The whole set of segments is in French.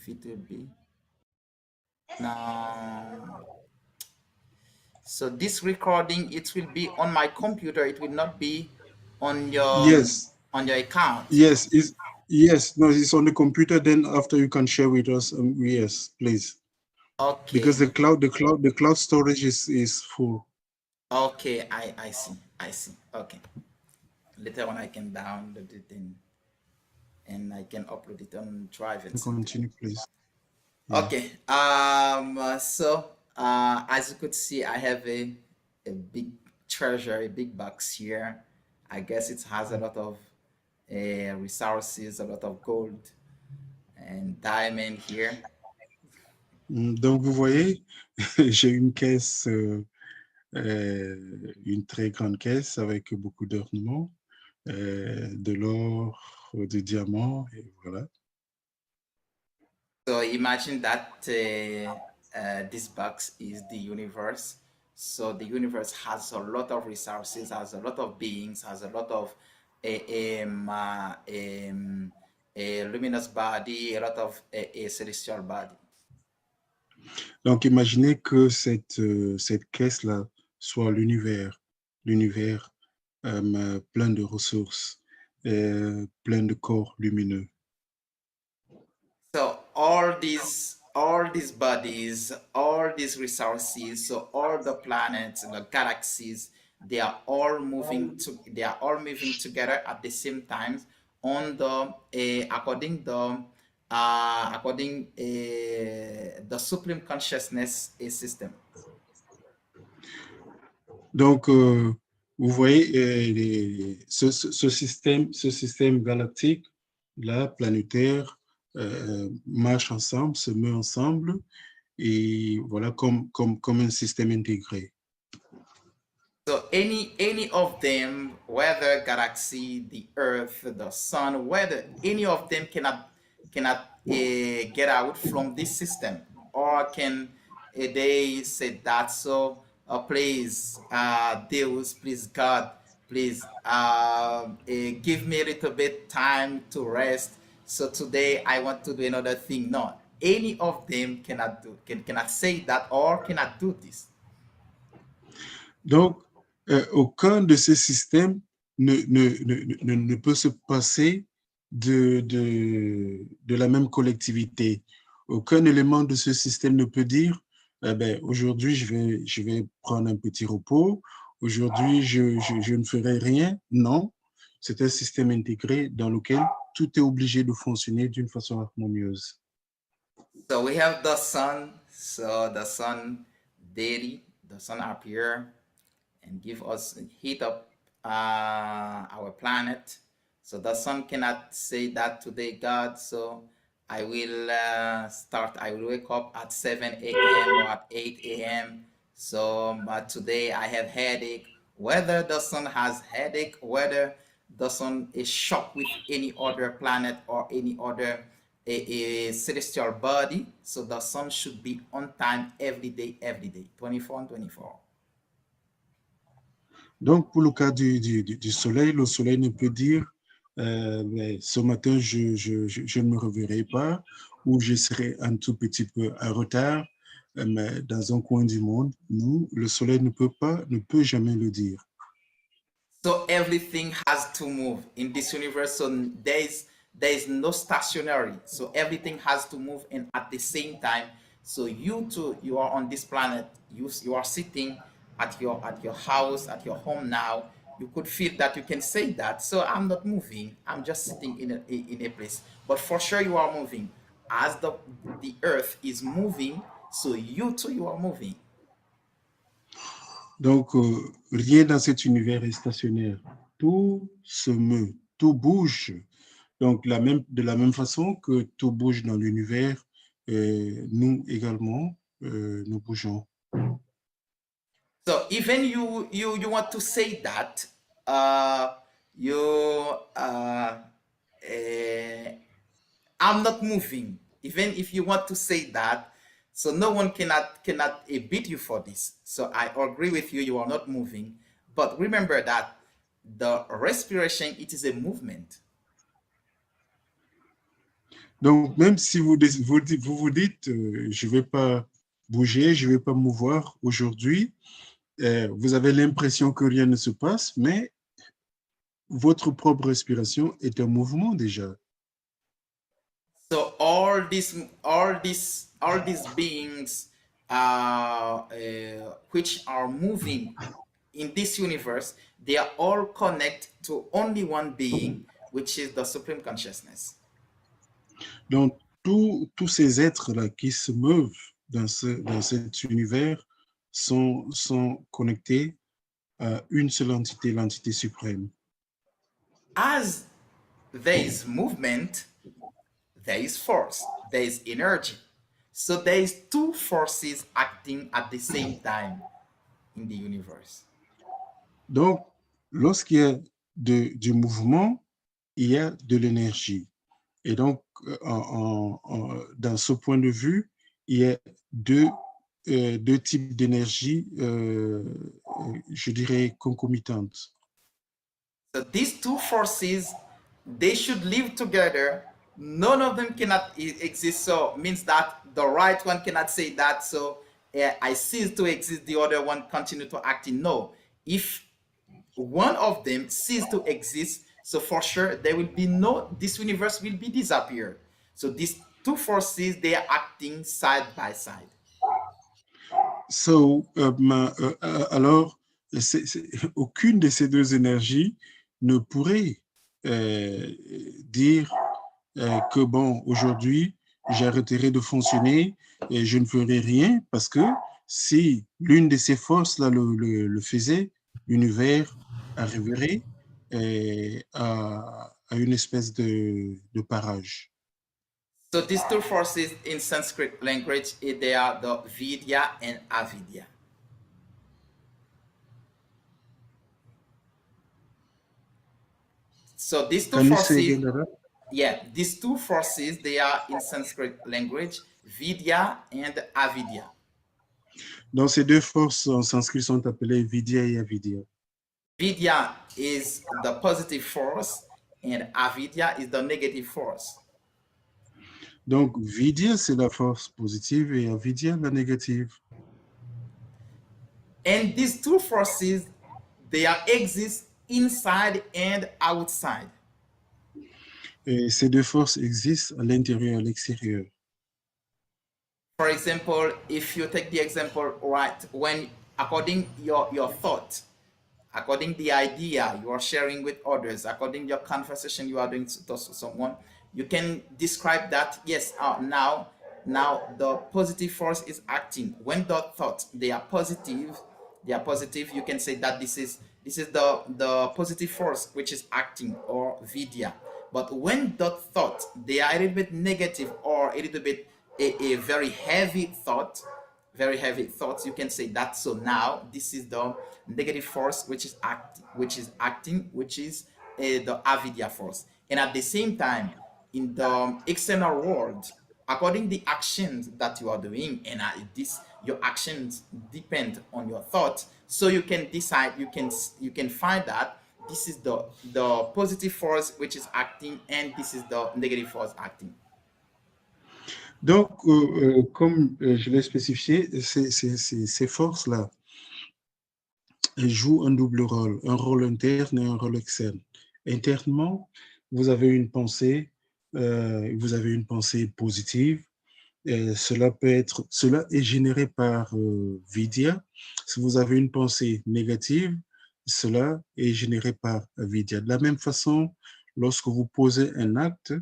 if it will be now. So this recording, it will be on my computer. It will not be Yes, on your account. yes, yes. No, it's on the computer. Then after you can share with us. Yes, please, because Okay. the cloud storage is full. Okay, I see. I see. Okay. Later on I can download it and I can upload it on Drive and send to you. Continue, please. Yeah. Okay. So as you could see, I have a big treasure, a big box here. I guess it has a lot of resources, a lot of gold and diamond here. Donc vous voyez, j'ai une caisse, une très grande caisse avec beaucoup d'ornements, de l'or, des diamants, et voilà. So imagine that this box is the universe. So the universe has a lot of resources, has a lot of beings, has a lot of a luminous body, a lot of a celestial body. Donc imaginez que cette caisse-là soit l'univers, l'univers plein de ressources, plein de corps lumineux. So all these bodies, all these resources, so all the planets, the galaxies, they are all moving together at the same time on the according the supreme consciousness system. Donc, vous voyez, ce système galactique, là, planétaire, marche ensemble, se met ensemble, et voilà, comme un système intégré. So any of them, whether galaxy, the Earth, the Sun, whether any of them cannot get out from this system, or can they say that? So please, Deus, please God, please give me a little bit time to rest. So today I want to do another thing. No, any of them cannot say that or cannot do this. Donc, aucun de ces systèmes ne peut se passer de la même collectivité. Aucun élément de ce système ne peut dire, eh ben, aujourd'hui, je vais prendre un petit repos, aujourd'hui, je ne ferai rien. Non, c'est un système intégré dans lequel tout est obligé de fonctionner d'une façon harmonieuse. So we have the sun. So the sun daily, the sun appear and give us heat up our planet. So the sun cannot say that today, God. So I will start. I will wake up at 7 a.m. or at 8 a.m. So but today I have headache. Whether the sun has headache, whether the sun is shocked with any other planet or any other a celestial body, so the sun should be on time every day, 24 and 24. Donc, pour le cas du soleil, le soleil ne peut dire mais ce matin, je ne me réveillerai pas ou je serai un tout petit peu en retard, mais dans un coin du monde. Nous, le soleil ne peut jamais le dire. So everything has to move in this universe. So there is no stationary. So everything has to move and at the same time. So you too, you are on this planet. You are sitting at your house, at your home now. You could feel that you can say that. So I'm not moving. I'm just sitting in a place. But for sure you are moving. As the earth is moving, so you too you are moving. Donc, rien dans cet univers est stationnaire. Tout se meut, tout bouge. Donc, de la même façon que tout bouge dans l'univers, nous également, nous bougeons. So even you want to say that uh, you eh, I'm not moving. Even if you want to say that, so no one cannot beat you for this. So I agree with you. You are not moving, but remember that the respiration it is a movement. Donc, même si vous dites, je ne vais pas bouger, je ne vais pas mouvoir aujourd'hui, vous avez l'impression que rien ne se passe, mais votre propre respiration est un mouvement déjà. So all these beings which are moving in this universe, they are all connected to only one being, which is the supreme consciousness. Donc, tous ces êtres-là qui se meuvent dans cet univers sont connectés à une seule entité, l'entité suprême. As there is movement, there is force, there is energy. So there is two forces acting at the same time in the universe. Donc, lorsqu'il y a du mouvement, il y a de l'énergie. Et donc, dans ce point de vue, il y a deux types d'énergie, je dirais, concomitantes. So these two forces, they should live together. None of them cannot exist. So means that the right one cannot say that. So I cease to exist. The other one continue to act. No, if one of them cease to exist, so for sure there will be no. This universe will be disappeared. So these two forces, they are acting side by side. So, alors, aucune de ces deux énergies ne pourrait dire que, bon, aujourd'hui, j'arrêterai de fonctionner et je ne ferai rien parce que si l'une de ces forces-là le faisait, l'univers arriverait à une espèce de parage. So these two forces in Sanskrit language, they are the Vidya and Avidya. So these two Can you say again, forces, Dada? yeah, these two forces, they are in Sanskrit language, Vidya and Avidya. Donc, ces deux forces en sanskrit sont appelées Vidya et Avidya. Vidya is the positive force and Avidya is the negative force. Donc, Vidya, c'est la force positive et Avidya, la négative. And these two forces, they are exist inside and outside. Et ces deux forces existent à l'intérieur et à l'extérieur. For example, if you take the example, right, when according your thought, according the idea you are sharing with others, according your conversation you are doing to someone, you can describe that, yes, now the positive force is acting. When the thoughts, they are positive, you can say that this is the positive force which is acting, or Vidya. But when the thought, they are a little bit negative, or a little bit a very heavy thought, very heavy thoughts, you can say that. So now this is the negative force which is acting, which is the Avidya force. And at the same time, in the external world, according the actions that you are doing, and this your actions depend on your thoughts, so you can decide, you can find that this is the positive force which is acting, and this is the negative force acting. Donc, comme je l'ai spécifié, ces forces-là jouent un double rôle, un rôle interne et un rôle externe. Internement, vous avez une pensée positive. Cela est généré par Vidya. Si vous avez une pensée négative, cela est généré par Vidya. De la même façon, lorsque vous posez un acte,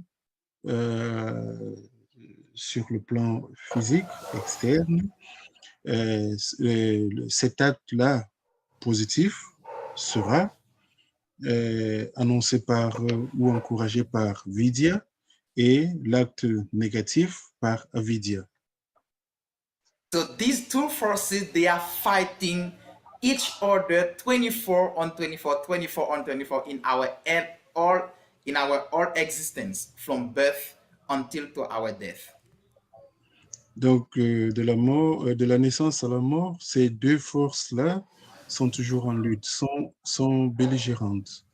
sur le plan physique externe, cet acte-là positif sera annoncé par ou encouragé par Vidya et l'acte négatif par Avidya. So these two forces, they are fighting each other 24 on 24, 24 on 24 in our existence, from birth until to our death. Donc, de la naissance à la mort, ces deux forces-là sont toujours en lutte, sont belligérantes.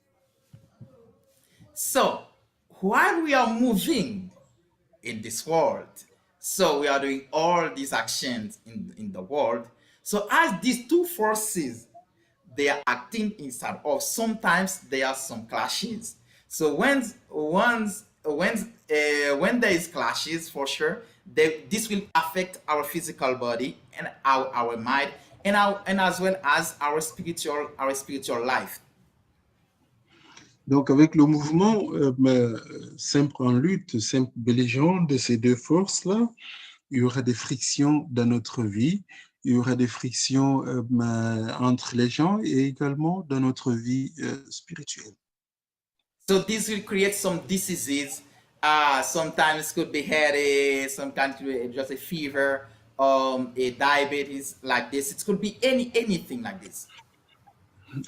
So while we are moving in this world. So we are doing all these actions in the world. So as these two forces, they are acting inside of, sometimes there are some clashes. So when there is clashes, for sure, this will affect our physical body and our mind, and as well as our spiritual life. Donc, avec le mouvement simple en lutte, simple belligérant de ces deux forces-là, il y aura des frictions dans notre vie, il y aura des frictions entre les gens et également dans notre vie spirituelle. So this will create some diseases. Sometimes could be headache, sometimes could be just a fever, a diabetes like this. It could be anything like this.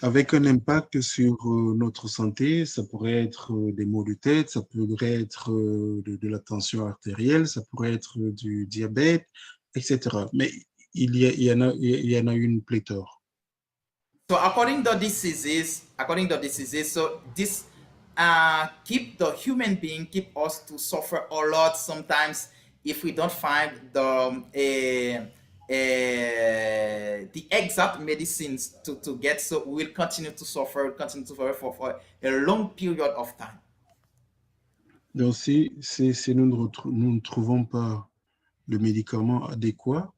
Avec un impact sur notre santé, ça pourrait être des maux de tête, ça pourrait être de la tension artérielle, ça pourrait être du diabète, etc. Mais il y en a une pléthore. So according to diseases, so this keep the human being, keep us to suffer a lot sometimes if we don't find the exact medicines to get. So we will continue to suffer, for a long period of time. Donc, si nous ne trouvons pas le médicament adéquat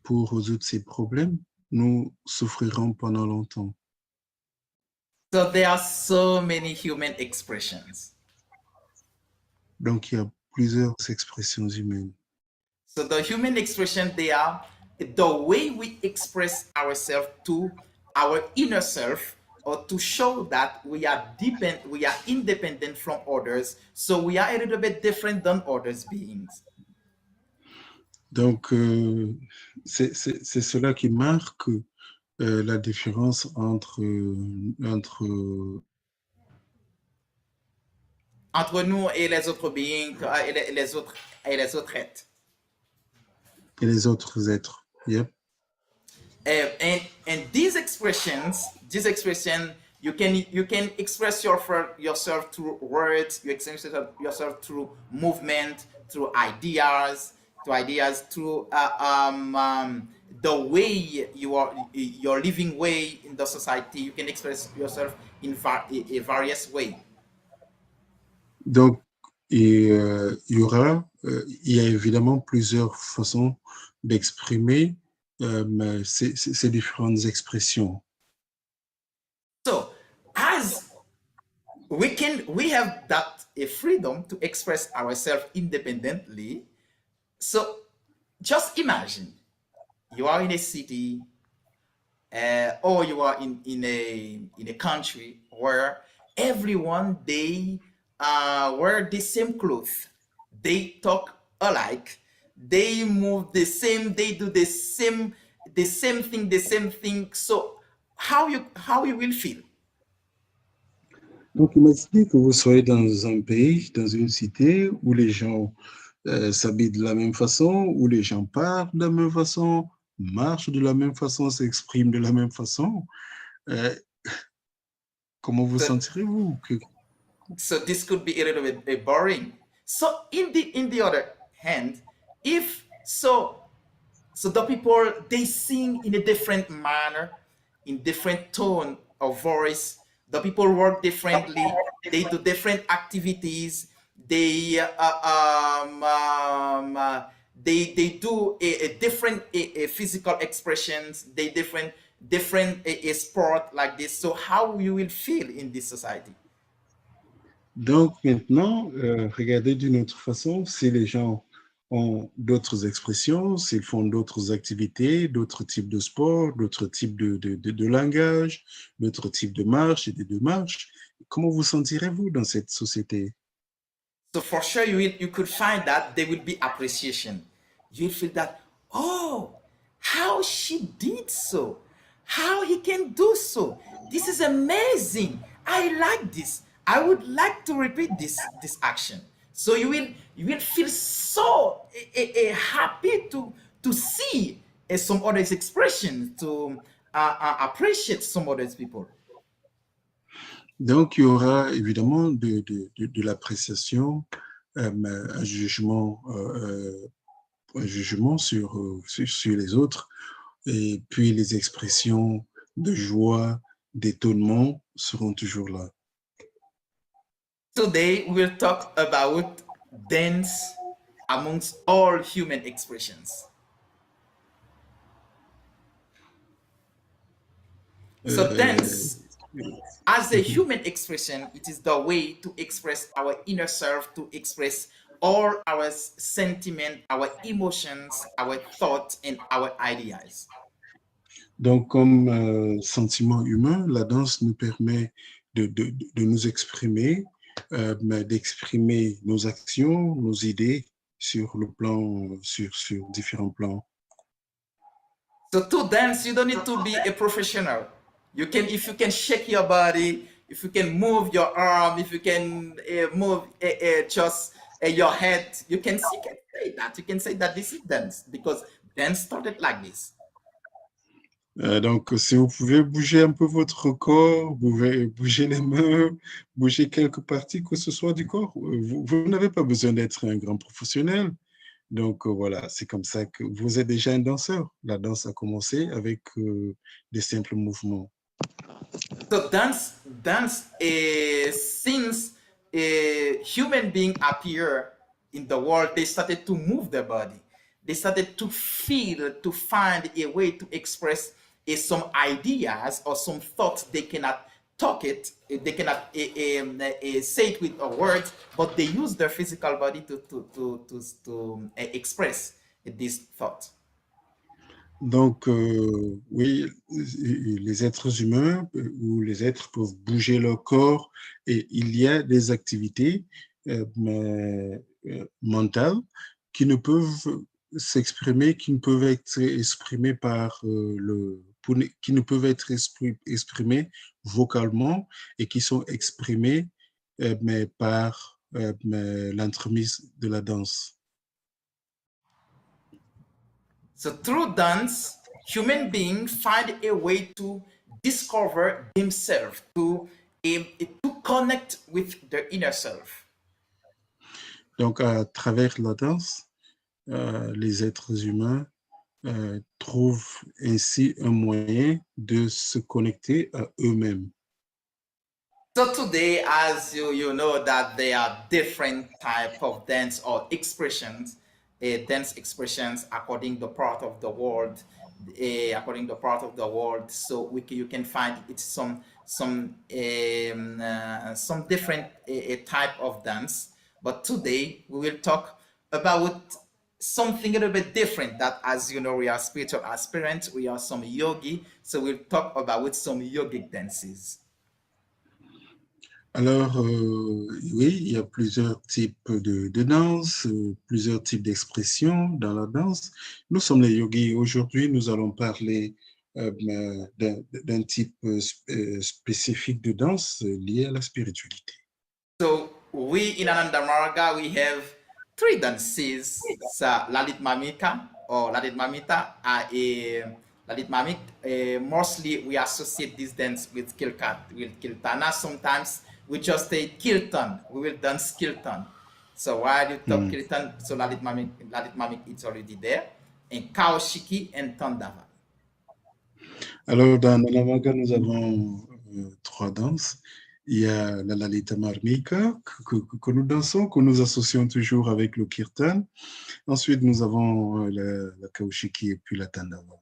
pour résoudre ces problèmes, nous souffrirons pendant longtemps. So there are so many human expressions. Donc, il y a plusieurs expressions humaines. So the human expression, they are the way we express ourselves to our inner self, or to show that we are independent from others. So we are a little bit different than others beings. Donc, c'est cela qui marque la différence entre nous et les autres beings, et les autres êtres. et les autres êtres. Yep. And these expression, you can express yourself through words, you express yourself through movement, through ideas, through the way your living way in the society. You can express yourself in a various way. Donc, il y a évidemment plusieurs façons d'exprimer ces différentes expressions. So, as we have that a freedom to express ourselves independently. So, just imagine you are in a city, or you are in a country where everyone, they wear the same clothes, they talk alike, they move the same, they do the same thing. So how you will feel? Donc, imaginez que vous soyez dans un pays, dans une cité où les gens s'habillent de la même façon, où les gens parlent de la même façon, marchent de la même façon, s'expriment de la même façon. Comment vous sentirez-vous? So this could be a little bit boring. So in the other hand, if so the people, they sing in a different manner, in different tone of voice. The people work differently. They do different activities. They do a different physical expressions. They different a sport like this. So how you will feel in this society? Donc maintenant, regardez d'une autre façon, si les gens ont d'autres expressions, s'ils font d'autres activités, d'autres types de sport, d'autres types de langage, d'autres types de marches et de démarches, comment vous sentirez-vous dans cette société? So for sure you could find that there will be appreciation. You'll feel that, oh, how she did so, how he can do so. This is amazing. I like this. I would like to repeat this action. So you will feel so happy to see some others' expression, to appreciate some others people. Donc, il y aura évidemment de l'appréciation un jugement, sur les autres. Et puis les expressions de joie, d'étonnement seront toujours là. Today we'll talk about dance amongst all human expressions. So Euh, dance as a human expression, it is the way to express our inner self, to express all our sentiment, our emotions, our thoughts, and our ideas. Donc, comme sentiment humain, la danse nous permet de nous exprimer, mais d'exprimer nos actions, nos idées sur le plan, sur différents plans. So to dance, you don't need to be a professional. You can, if you can shake your body, if you can move your arm, if you can move just your head, you can say that. You can say that this is dance because dance started like this. Donc, si vous pouvez bouger un peu votre corps, vous pouvez bouger les mains, bouger quelques parties que ce soit du corps, vous n'avez pas besoin d'être un grand professionnel. Donc, voilà, c'est comme ça que vous êtes déjà un danseur. La danse a commencé avec des simples mouvements. So dance since a human being appear in the world, they started to move their body. They started to feel, to find a way to express some ideas or some thoughts they cannot talk it, they cannot say it with words, but they use their physical body to express this thought. Donc, oui, les êtres humains ou les êtres peuvent bouger leur corps et il y a des activités mentales qui ne peuvent s'exprimer, qui ne peuvent être exprimées qui ne peuvent être exprimées vocalement et qui sont exprimées mais par l'entremise de la danse. So through dance, human beings find a way to discover themselves, to connect with their inner self. Donc, à travers la danse, les êtres humains trouvent ainsi un moyen de se connecter à eux-mêmes. So today, as you know that there are different type of dance or expressions, dance expressions according to part of the world, So you can find it's some different type of dance. But today we will talk about something a little bit different. That, as you know, we are spiritual aspirants, we are some yogi, so we'll talk about some yogic dances. Alors, oui, il y a plusieurs types de danse, plusieurs types d'expressions dans la danse. Nous sommes les yogis. Aujourd'hui, nous allons parler d'un type spécifique de danse lié à la spiritualité. So we in Ananda Marga, we have three dances. Sa Lalit Mamika or Lalit Mamita are a Lalit Mamik. Mostly we associate this dance with Kirtana. Sometimes we just say Kirtan. We will dance Kirtan. So while you talk Kirtan, so Lalit Mamik it's already there. And Kaushiki and Tandava. Alors, dans Nalamaga, nous avons trois danses. Il y a la Lalita Marmika que nous dansons, que nous associons toujours avec le Kirtan. Ensuite, nous avons la Kaushiki et puis la Tandava.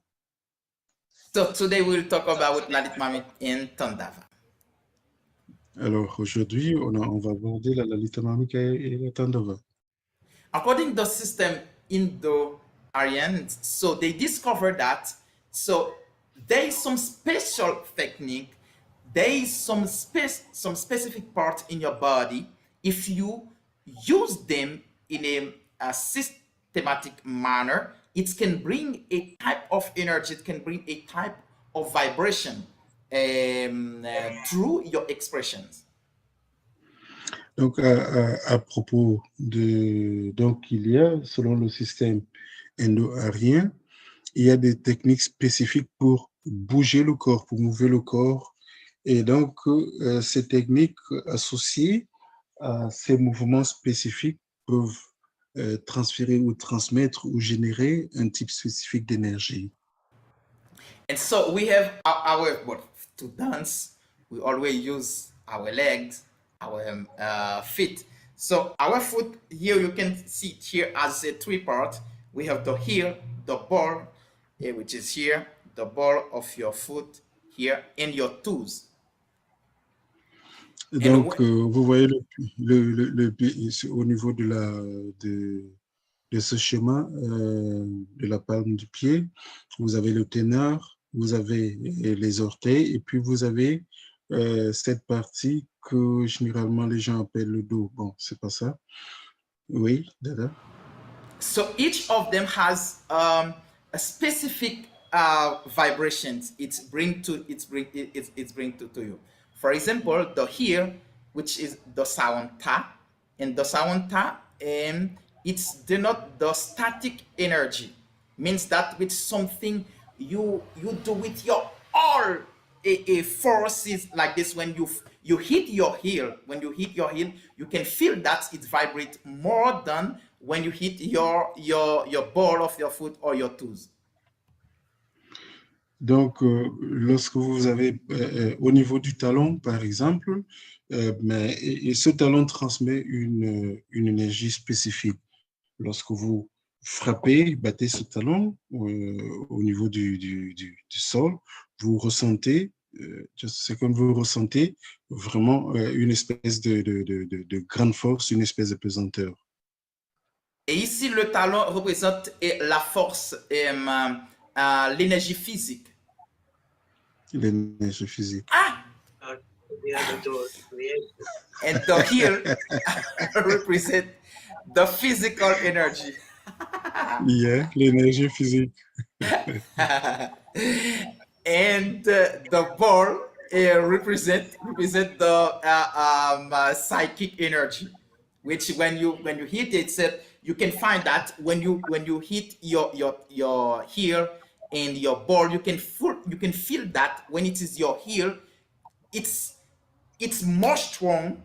So today we'll talk about Lalit Mamik and Tandava. Alors, aujourd'hui, on va aborder la Lalita Marmika et la Tandava. According to the system Indo-Aryans, so they discovered that so there is some special technique, there is some specific part in your body. If you use them in a systematic manner, it can bring a type of energy, it can bring a type of vibration through your expressions. Donc, à propos donc, il y a, selon le système indo-arien, il y a des techniques spécifiques pour bouger le corps, pour mouvoir le corps. Et donc, ces techniques associées à ces mouvements spécifiques peuvent transférer ou transmettre ou générer un type spécifique d'énergie. And so we have but to dance, we always use our legs, our feet. So our foot here, you can see it here as a three part. We have the heel, the ball, which is here, the ball of your foot here, and your toes. And Donc, vous voyez au niveau de ce schéma, de la palme du pied, vous avez le ténor, vous avez les orteils, et puis vous avez cette partie que généralement les gens appellent le dos. Bon, c'est pas ça. Oui, dada. so each of them has a specific vibrations it's bring to you. For example, the here, which is the sound ta, and the sound ta, it's denote the static energy. Means that with something you do with your all a forces like this. When you hit your heel, you can feel that it vibrates more than when you hit your ball of your foot or your toes. Donc, lorsque vous avez au niveau du talon, par exemple, et ce talon transmet une énergie spécifique. Lorsque vous frappez, battez ce talon au niveau du sol, vous ressentez, c'est comme vous ressentez vraiment une espèce de grande force, une espèce de pesanteur. Et ici, le talon représente la force et l'énergie physique. L'énergie physique. Ah! And the heel represent the physical energy. Yeah, l'énergie physique. And the ball represent the psychic energy, which when you hit it, you can find that when you hit your heel and your ball, you can feel that when it is your heel, it's more strong.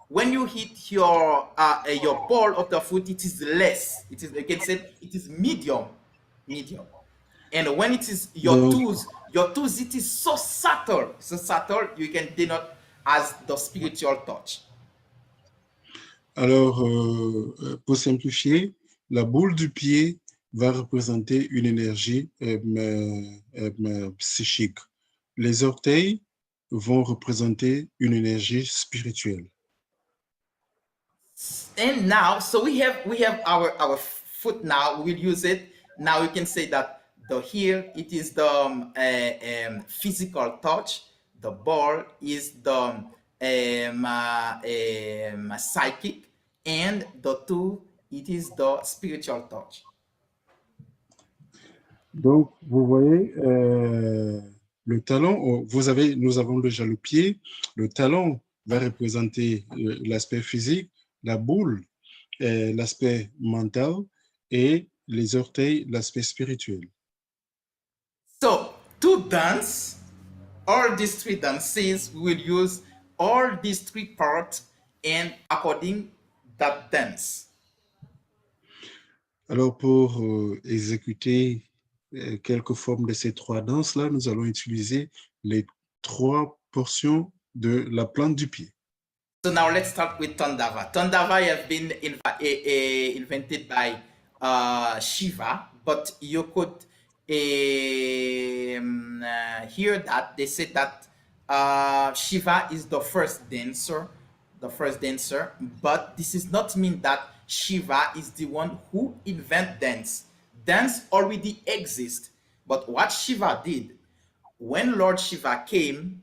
When you hit your ball of the foot, it is less. It is, again said, it is medium. And when it is your toes, it is so subtle, you can denote as the spiritual touch. Alors, pour simplifier, la boule du pied va représenter une énergie psychique. Les orteils vont représenter une énergie spirituelle. And now, so we have our foot now. We'll use it. Now we can say that the heel, it is the physical touch. The ball is the psychic, and the two, it is the spiritual touch. Donc, vous voyez, le talon, nous avons déjà le pied. Le talon va représenter l'aspect physique, la boule, l'aspect mental, et les orteils, l'aspect spirituel. So, to dance, all these three dances, we will use all these three parts and according that dance. Alors, pour exécuter quelques formes de ces trois danses-là, nous allons utiliser les trois portions de la plante du pied. So now let's start with Tandava. Tandava has been invented by Shiva, but you could hear that they said that Shiva is the first dancer, but this does not mean that Shiva is the one who invent dance. Dance already exists, but what Shiva did, when Lord Shiva came,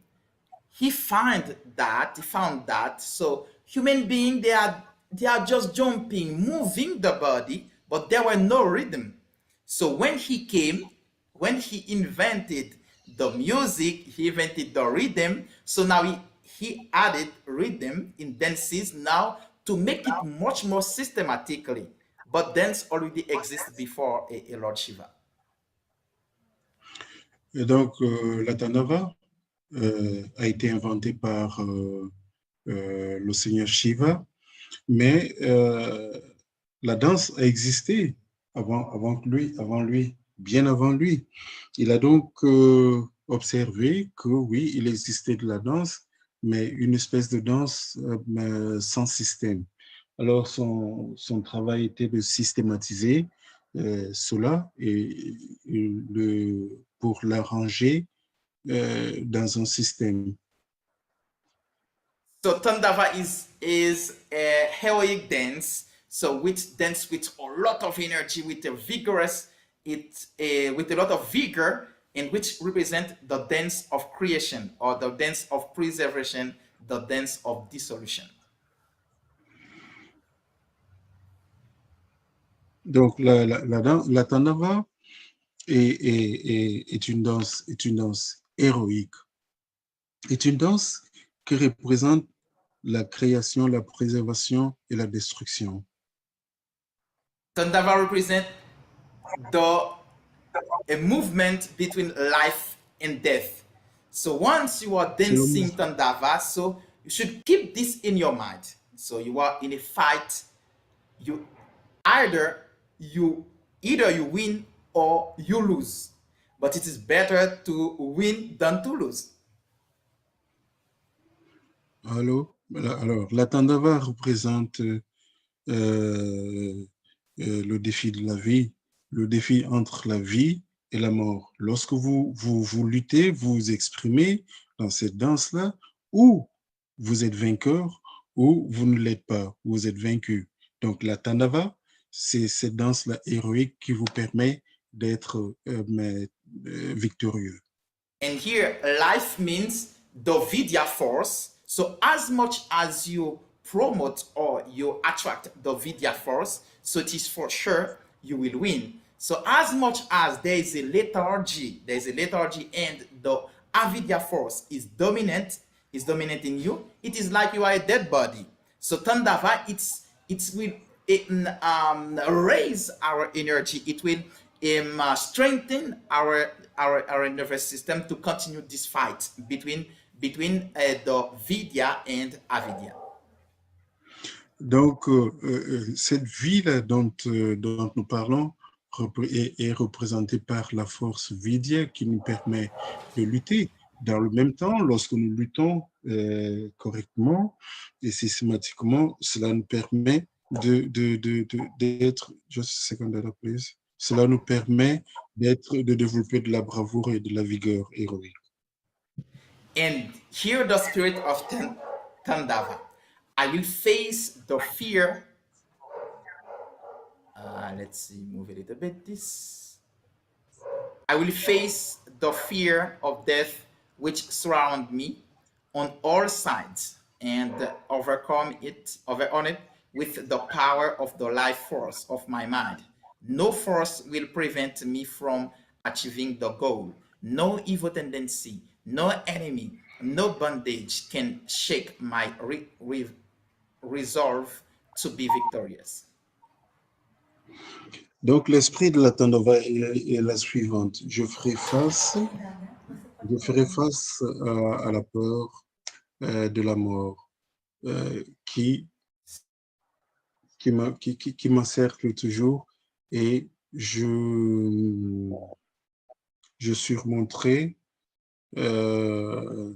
he found that so human beings, they are just jumping, moving the body, but there were no rhythm. So when he came, when he invented the music, he invented the rhythm. So now he added rhythm in dances now to make it much more systematically. But dance already exists before a Lord Shiva. Et donc, la Tandava a été inventé par le Seigneur Shiva, mais La danse a existé avant lui, bien avant lui. Il a donc observé que oui, il existait de la danse, mais une espèce de danse sans système. Alors, son travail était de systématiser cela pour l'arranger dans un système. So Tandava is a heroic dance. So which dance with a lot of energy, with a vigorous, with a lot of vigor, and which represent the dance of creation or the dance of preservation, the dance of dissolution. Donc, la Tandava est une danse héroïque, est une danse qui représente la création, la préservation et la destruction. Tandava represent the a movement between life and death. So once you are C'est le dancing mouvement. Tandava, so you should keep this in your mind. So you are in a fight. You either you either you win or you lose. But it is better to win than to lose. Alors, la Tandava représente euh, le défi de la vie, le défi entre la vie et la mort. Lorsque vous luttez, vous vous exprimez dans cette danse-là, ou vous êtes vainqueur, ou vous ne l'êtes pas, vous êtes vaincu. Donc la Tandava, c'est cette danse-là héroïque qui vous permet d'être victorieux. And here, life means the Vidya force. So, as much as you promote or you attract the Vidya force, so it is for sure you will win. So, as much as there is a lethargy, and the avidya force is dominant in you, it is like you are a dead body. So, Tandava, it will raise our energy. It will strengthen our nervous system to continue this fight between the vidya and avidya. Donc, cette vie-là dont nous parlons est représentée par la force vidya qui nous permet de lutter. Dans le même temps, lorsque nous luttons correctement et systématiquement, cela nous permet d'être, just a second, dada, please. Cela nous permet de développer de la bravoure et de la vigueur héroïque. And hear the spirit of Tandava. I will face the fear. Let's see, move a little bit. This I will face the fear of death which surround me on all sides and overcome it with the power of the life force of my mind. No force will prevent me from achieving the goal. No evil tendency, no enemy, no bondage can shake my resolve to be victorious. Donc, l'esprit de la Tandava est la suivante. Je ferai face à la peur de la mort qui, qui m'encercle toujours et je surmonterai euh,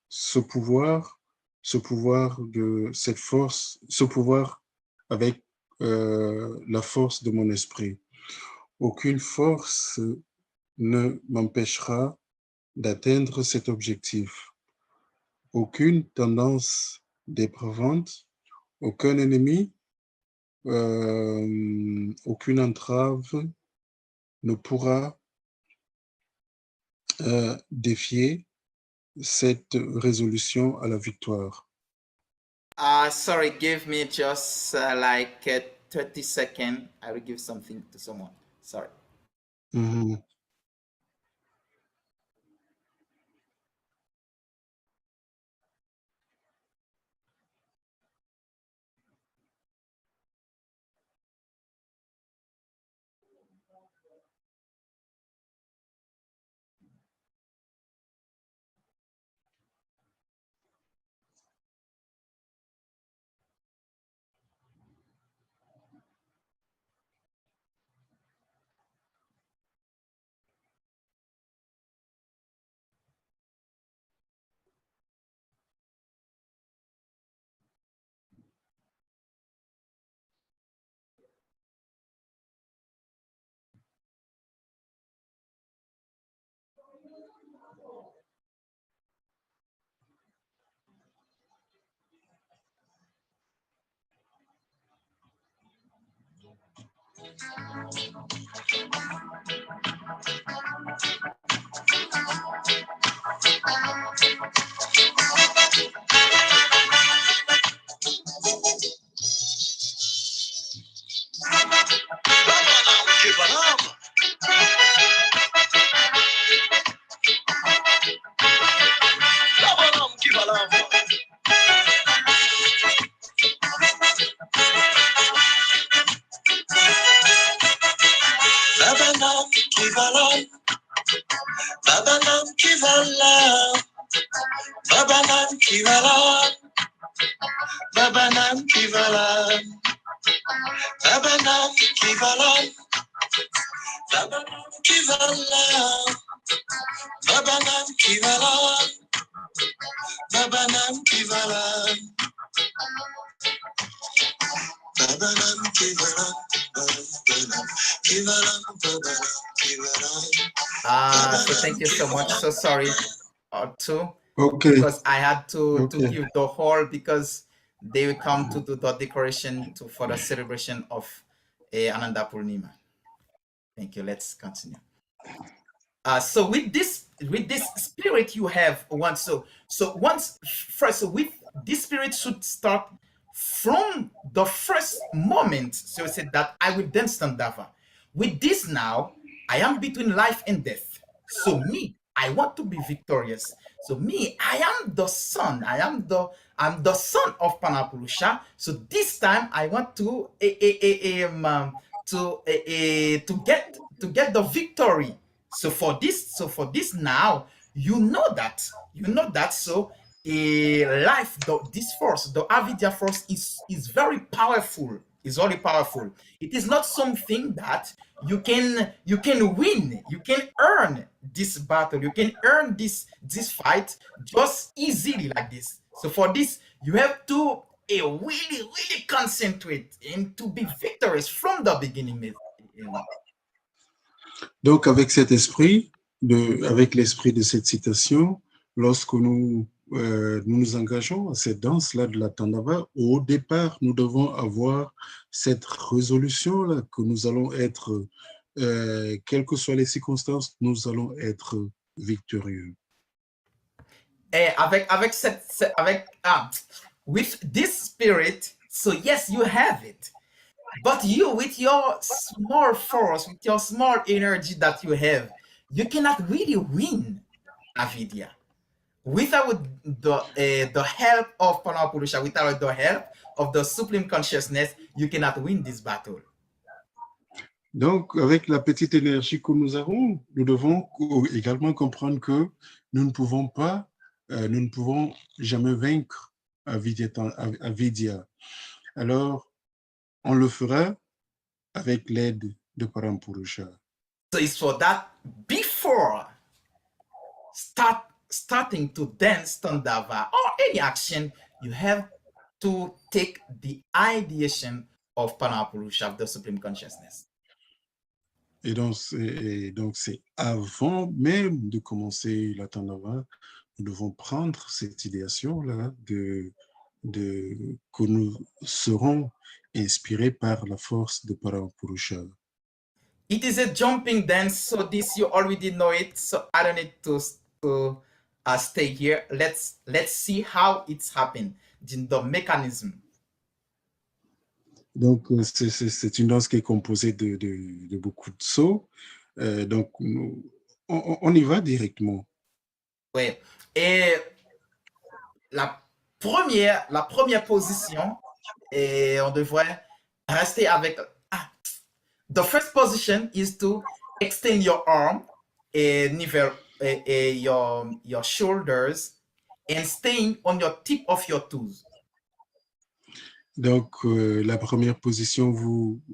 ce pouvoir de cette force, ce pouvoir avec la force de mon esprit. Aucune force ne m'empêchera d'atteindre cet objectif. Aucune tendance dépravante, aucun ennemi, aucune entrave ne pourra défier cette résolution à la victoire. Sorry, give me just like 30 seconds. I will give something to someone. Sorry. Mhm. So thank you so much. So sorry, too, Ok, because I had to ok. give the whole because they will come to do the decoration for the celebration of Ananda Purnima. Thank you. Let's continue. So with this spirit you have once once first, so with this spirit should start from the first moment. So you said that I will dance Tandava. With this now, I am between life and death. So me, I want to be victorious. So me, I am the son. I'm the son of Panapurusha. So this time I want to get the victory. So for this now, you know that. So a life, this force, the avidya force is very powerful. Is very powerful. It is not something that you can win. You can earn this battle. You can earn this fight just easily like this. So for this, you have to really concentrate and to be victorious from the beginning. Donc, avec cet esprit, avec l'esprit de cette citation, lorsque nous nous engageons à cette danse-là de la Tandava, au départ, nous devons avoir cette résolution-là que nous allons être, quelles que soient les circonstances, nous allons être victorieux. Et with this spirit, so yes, you have it. But you, with your small force, with your small energy that you have, you cannot really win avidya without the help of Panapurusha, without the help of the supreme consciousness. You cannot win this battle. Donc, avec la petite énergie que nous avons, nous devons également comprendre que nous ne pouvons pas, nous ne pouvons jamais vaincre avidya. Alors, on le fera avec l'aide de Parampurusha. So it's for that before starting to dance Tandava or any action, you have to take the ideation of Panapurusha, of the Supreme Consciousness. Et donc, c'est avant même de commencer la Tandava, nous devons prendre cette idéation-là que nous serons inspirés par la force de Parampurusha. It is a jumping dance, so this you already know it, so I don't need to stay here. Let's see how it's happened, the mechanism. Donc, c'est une danse qui est composée de beaucoup de sauts. Donc, on y va directement. Oui. Et la première position, et on devrait rester avec... the first position is to extend your arm and your shoulders and staying on your tip of your toes. Donc, la première position,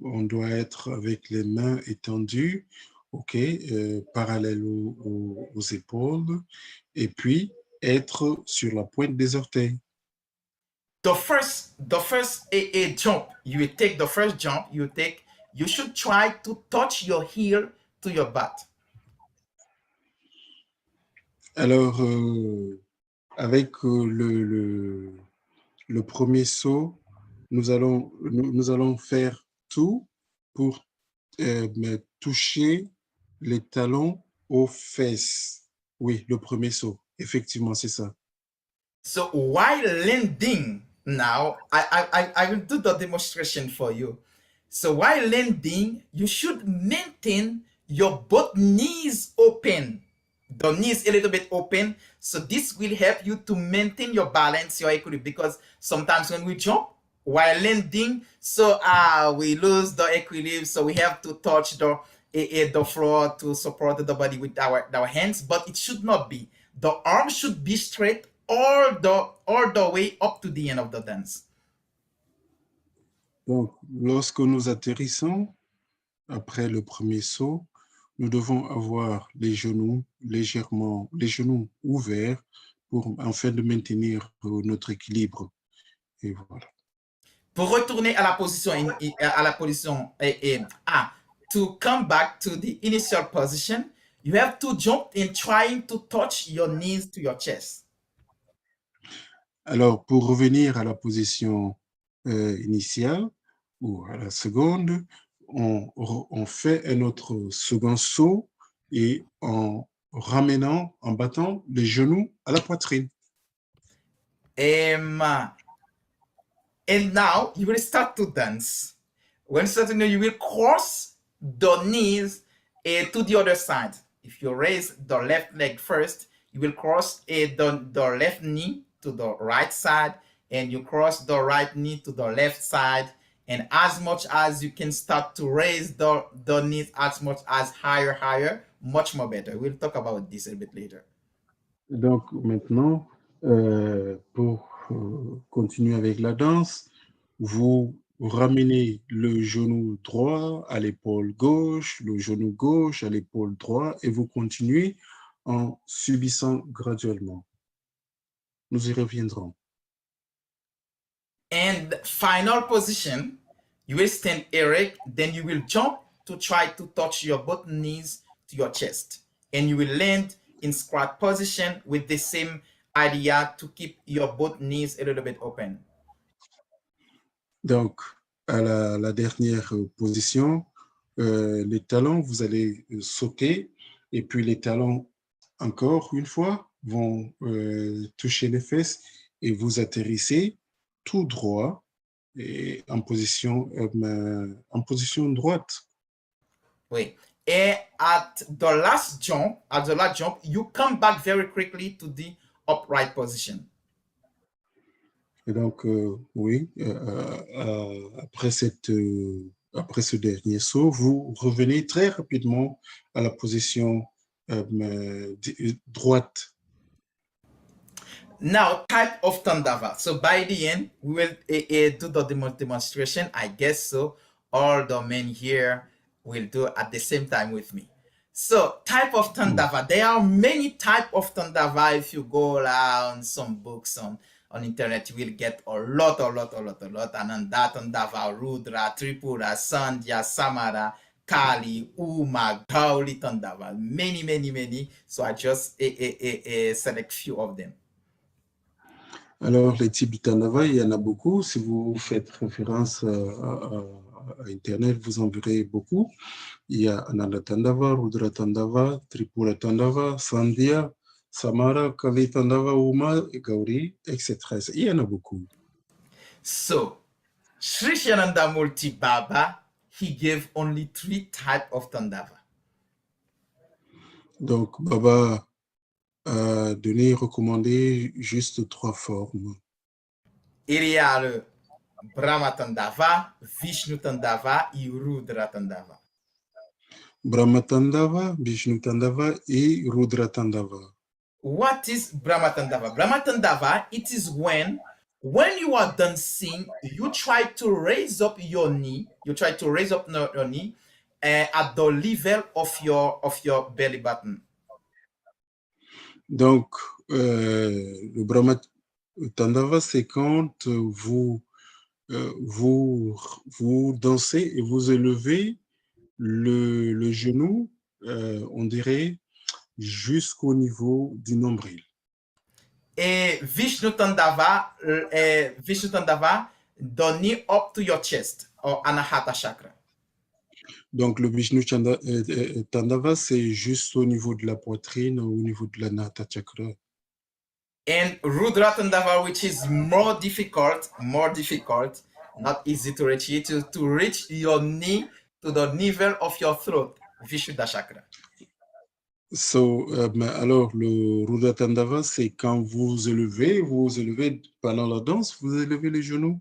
on doit être avec les mains étendues, ok, parallèles aux épaules, et puis être sur la pointe des orteils. The first jump, you take the first jump, you should try to touch your heel to your butt. Alors, avec le premier saut, nous allons faire tout pour Mais toucher les talons aux fesses. Oui, le premier saut. Effectivement, c'est ça. So while landing, now I will do the demonstration for you. So while landing, you should maintain your both knees open. The knees a little bit open. So this will help you to maintain your balance, your equilibrium. Because sometimes when we jump while landing, so we lose the equilibrium. So we have to touch the floor to support the body with our hands. But it should not be. The arm should be straight all the way up to the end of the dance. Donc, lorsque nous atterrissons, après le premier saut, nous devons avoir les genoux légèrement, les genoux ouverts pour afin de maintenir notre équilibre. Et voilà. Pour retourner à la position, to come back to the initial position, you have to jump in trying to touch your knees to your chest. Alors, pour revenir à la position initiale ou à la seconde, on fait un autre second saut et en ramenant, en battant les genoux à la poitrine. And now you will start to dance. When starting, you will cross the knees to the other side. If you raise the left leg first, you will cross the left knee to the right side, and you cross the right knee to the left side. And as much as you can start to raise the knees as much as higher, much more better. We'll talk about this a bit later. Donc maintenant, pour continuer avec la danse, vous ramenez le genou droit à l'épaule gauche, le genou gauche à l'épaule droite et vous continuez en subissant graduellement. Nous y reviendrons. And final position, you will stand erect, then you will jump to try to touch your both knees to your chest. And you will land in squat position with the same idea to keep your both knees a little bit open. Donc, à la dernière position, les talons, vous allez sauter et puis les talons, encore une fois, vont toucher les fesses et vous atterrissez tout droit et en position droite. Oui. And at the last jump, you come back very quickly to the upright position. Et donc, oui, après ce dernier saut, vous revenez très rapidement à la position droite. Now, type of Tandava. So by the end, we will do the demonstration. I guess so. All the men here will do at the same time with me. So type of Tandava. There are many type of Tandava. If you go around some books on internet, you will get a lot. Ananda, Tandava, Rudra, Tripura, Sandhya, Samara, Kali, Uma, Gauli, Tandava. Many. So I just select few of them. Alors, les types de Tandava, il y en a beaucoup. Si vous faites référence à Internet, vous en verrez beaucoup. Il y a Ananda Tandava, Rudra Tandava, Tripura Tandava, Sandhya, Samara, Kali Tandava, Uma, Gauri, etc. Il y en a beaucoup. So, Sri Shananda Murti Baba, he gave only 3 types of Tandava. Donc, Baba a donné, recommandé juste 3 formes. Il y a le Brahma Tandava, Vishnu Tandava et Rudra Tandava. Brahma Tandava, Vishnu Tandava et Rudra Tandava. What is Brahma Tandava? Brahma Tandava, it is when you are dancing, you try to raise up your knee, at the level of your belly button. Donc, le Brahma Tandava, c'est quand vous dansez et vous élevez le genou, on dirait, jusqu'au niveau du nombril. Et Vishnu Tandava, the knee up to your chest or Anahata chakra. Donc, le Tandava, c'est juste au niveau de la poitrine, au niveau de la Nata Chakra. And Rudra Tandava, which is more difficult, not easy to reach, to reach your knee to the level of your throat, Vishuddha Chakra. Alors, le Rudra Tandava, c'est quand vous élevez pendant la danse, vous élevez les genoux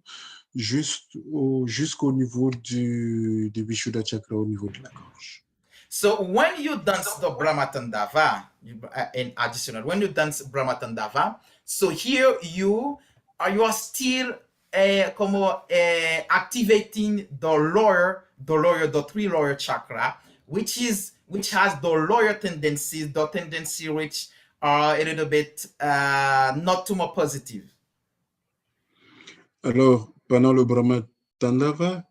jusqu'au niveau du Vishuddha Chakra, au niveau de la gorge. So when you dance the Brahma Tandava, in additional, when you dance Brahma Tandava, so here you are still activating the three lower chakra, which has the lower tendencies, the tendency which are a little bit not too much positive. Alors, pendant le Brahma Tandava,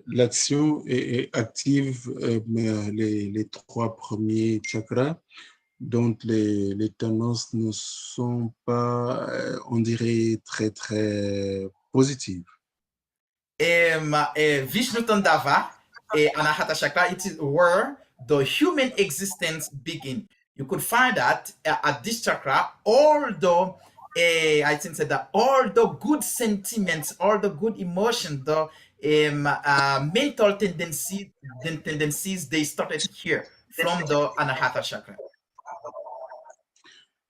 l'action active les trois premiers chakras, dont les tendances ne sont pas, on dirait, très, très positives. Vishnu Tandava, Anahata Chakra, it is where the human existence begins. You could find that at this chakra, all the good sentiments, all the good emotions, the mental tendencies, they started here from the Anahata Chakra.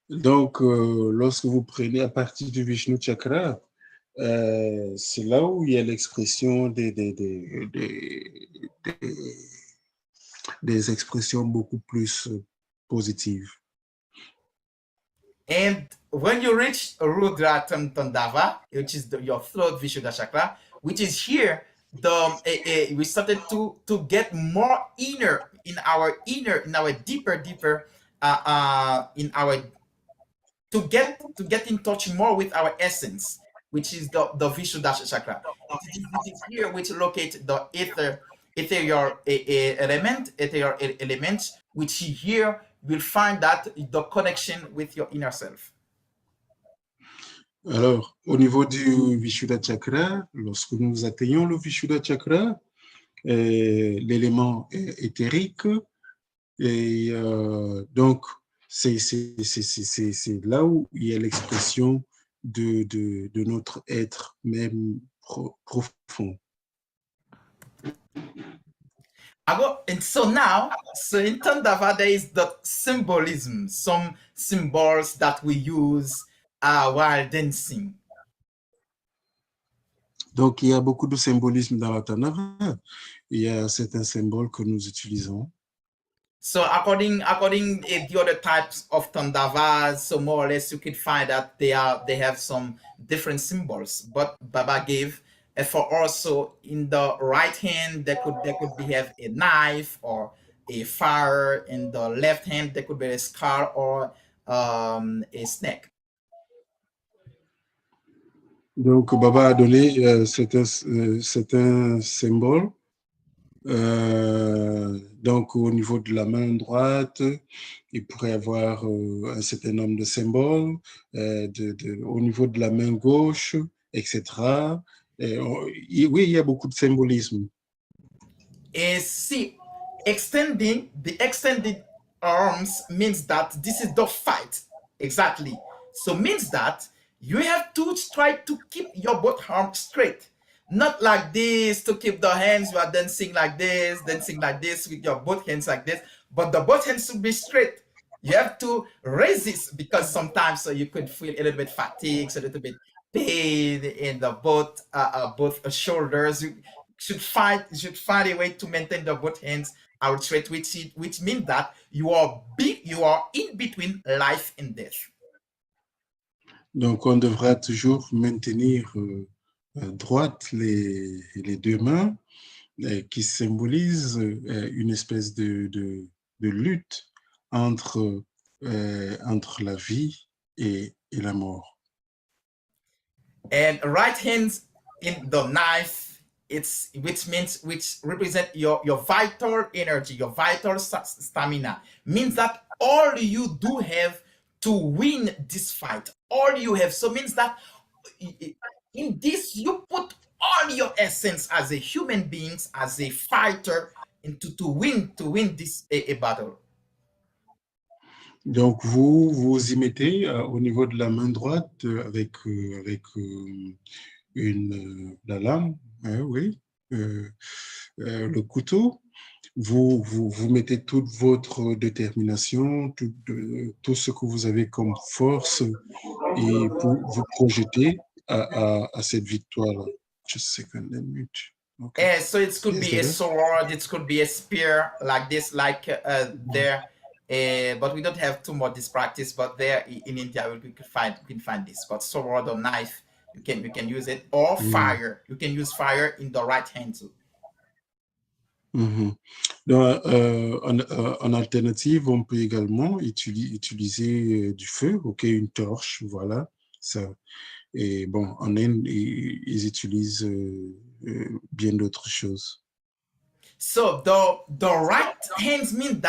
Donc, lorsque vous prenez à partir du Vishnu Chakra, c'est là où il y a l'expression des expressions beaucoup plus positives. And when you reach Rudra Tandava, which is your throat Vishuddha Chakra, which is here, we started to get more inner, in our deeper, to get in touch more with our essence, which is the Vishuddha Chakra. It is here which locate the ethereal element, which here will find that the connection with your inner self. Alors, au niveau du Vishuddha Chakra, lorsque nous atteignons le Vishuddha Chakra, l'élément éthérique, et donc c'est là où il y a l'expression de notre être même profond. And so now, in Tandava, there is the symbolism, some symbols that we use while dancing. Donc, il y a beaucoup de symbolisme dans la Tandava. Il y a certains symboles que nous utilisons. So according the other types of Tandavas, so more or less you could find that they have some different symbols. But Baba gave for also in the right hand there could have a knife or a fire. In the left hand there could be a scar or a snake. Donc, Baba a donné certains symboles. Donc, au niveau de la main droite, il pourrait y avoir un certain nombre de symboles. Au niveau de la main gauche, etc. Oui, il y a beaucoup de symbolisme. And see, the extended arms means that this is the fight. Exactly. So means that you have to try to keep your both arms straight. Not like this to keep the hands, you are dancing like this with your both hands like this, but the both hands should be straight. You have to resist because sometimes you could feel a little bit fatigued, a little bit pain in the both shoulders. You should find a way to maintain the both hands out straight, which means that you are in between life and death. Donc, on devra toujours maintenir droite les deux mains qui symbolisent une espèce de lutte entre la vie et la mort. And right hands in the knife, which represent your vital energy, your vital stamina, means that all you do have to win this fight, all you have. So means that in this you put all your essence as a human beings, as a fighter, into to win this a battle. Donc, vous y mettez au niveau de la main droite avec la lame, hein, oui, le couteau. Vous mettez toute votre détermination, tout ce que vous avez comme force et pour vous projeter à cette victoire-là. Just a second, let me. Okay. So it could Yes, be a Dada. sword, it could be a spear like this, like there. But we don't have too much this practice. But there in India, we can find this. But sword or knife, you can use it, or Mm. fire. You can use fire in the right hand too. Mhm. Donc, en alternative, on peut également utiliser du feu, ok, une torche, voilà, ça. Et bon, en Inde, ils utilisent bien d'autres choses. So the right hands means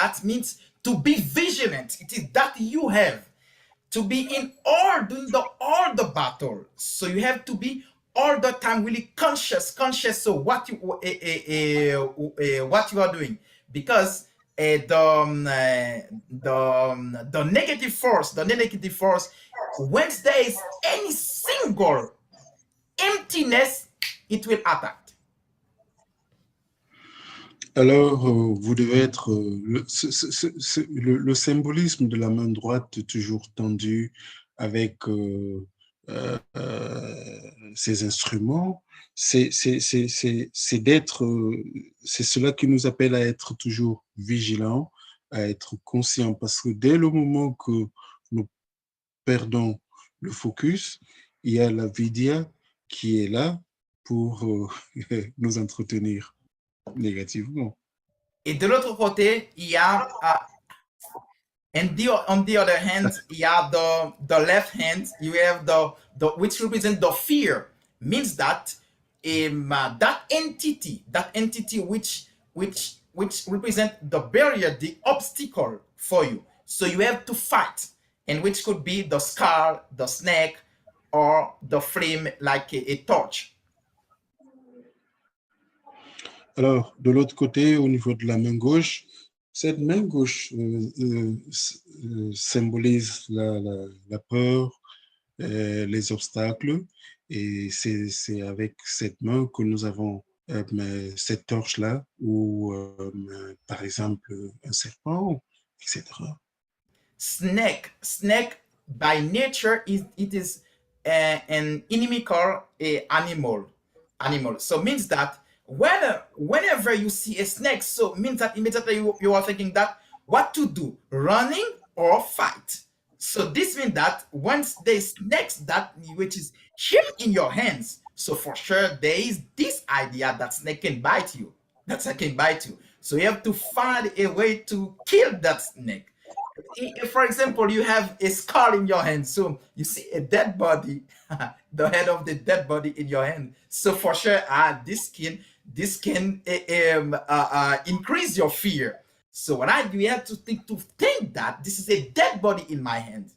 to be vigilant. It is that you have to be in all the battle. So you have to be all the time really conscious of what you are doing, because the negative force, once there is any single emptiness, it will attack. Alors, vous devez être... le symbolisme de la main droite toujours tendue avec ces instruments, c'est d'être... c'est cela qui nous appelle à être toujours vigilants, à être conscients, parce que dès le moment que nous perdons le focus, il y a la vidya qui est là pour nous entretenir négativement. Et de l'autre côté, il y a on the other hand, you have the left hand. You have the which represent the fear. Means that that entity which represent the barrier, the obstacle for you. So you have to fight, and which could be the skull, the snake, or the flame like a torch. Alors, de l'autre côté, au niveau de la main gauche, cette main gauche symbolise la peur, les obstacles, et c'est avec cette main que nous avons cette torche-là, ou par exemple un serpent, etc. Snake by nature it is an inimical animal. So means that whenever you see a snake, so means that immediately you are thinking that what to do, running or fight. So this means that once there's snakes that which is here in your hands, so for sure there is this idea that snake can bite you, that snake can bite you. So you have to find a way to kill that snake. If, for example, you have a skull in your hand, so you see a dead body, the head of the dead body in your hand. So for sure, this can increase your fear. So what I do, you have to think that this is a dead body in my hand.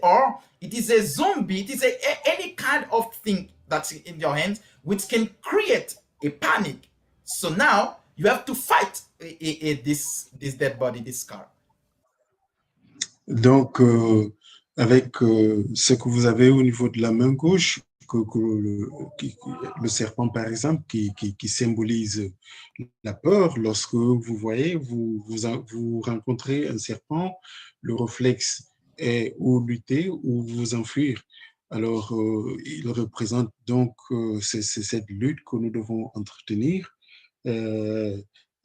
Or it is a zombie. It is any kind of thing that's in your hand which can create a panic. So now you have to fight this dead body, this skull. Donc, avec ce que vous avez au niveau de la main gauche, le serpent, par exemple, qui symbolise la peur, lorsque vous voyez, vous rencontrez un serpent, le réflexe est ou lutter ou vous enfuir. Alors, il représente donc c'est cette lutte que nous devons entretenir.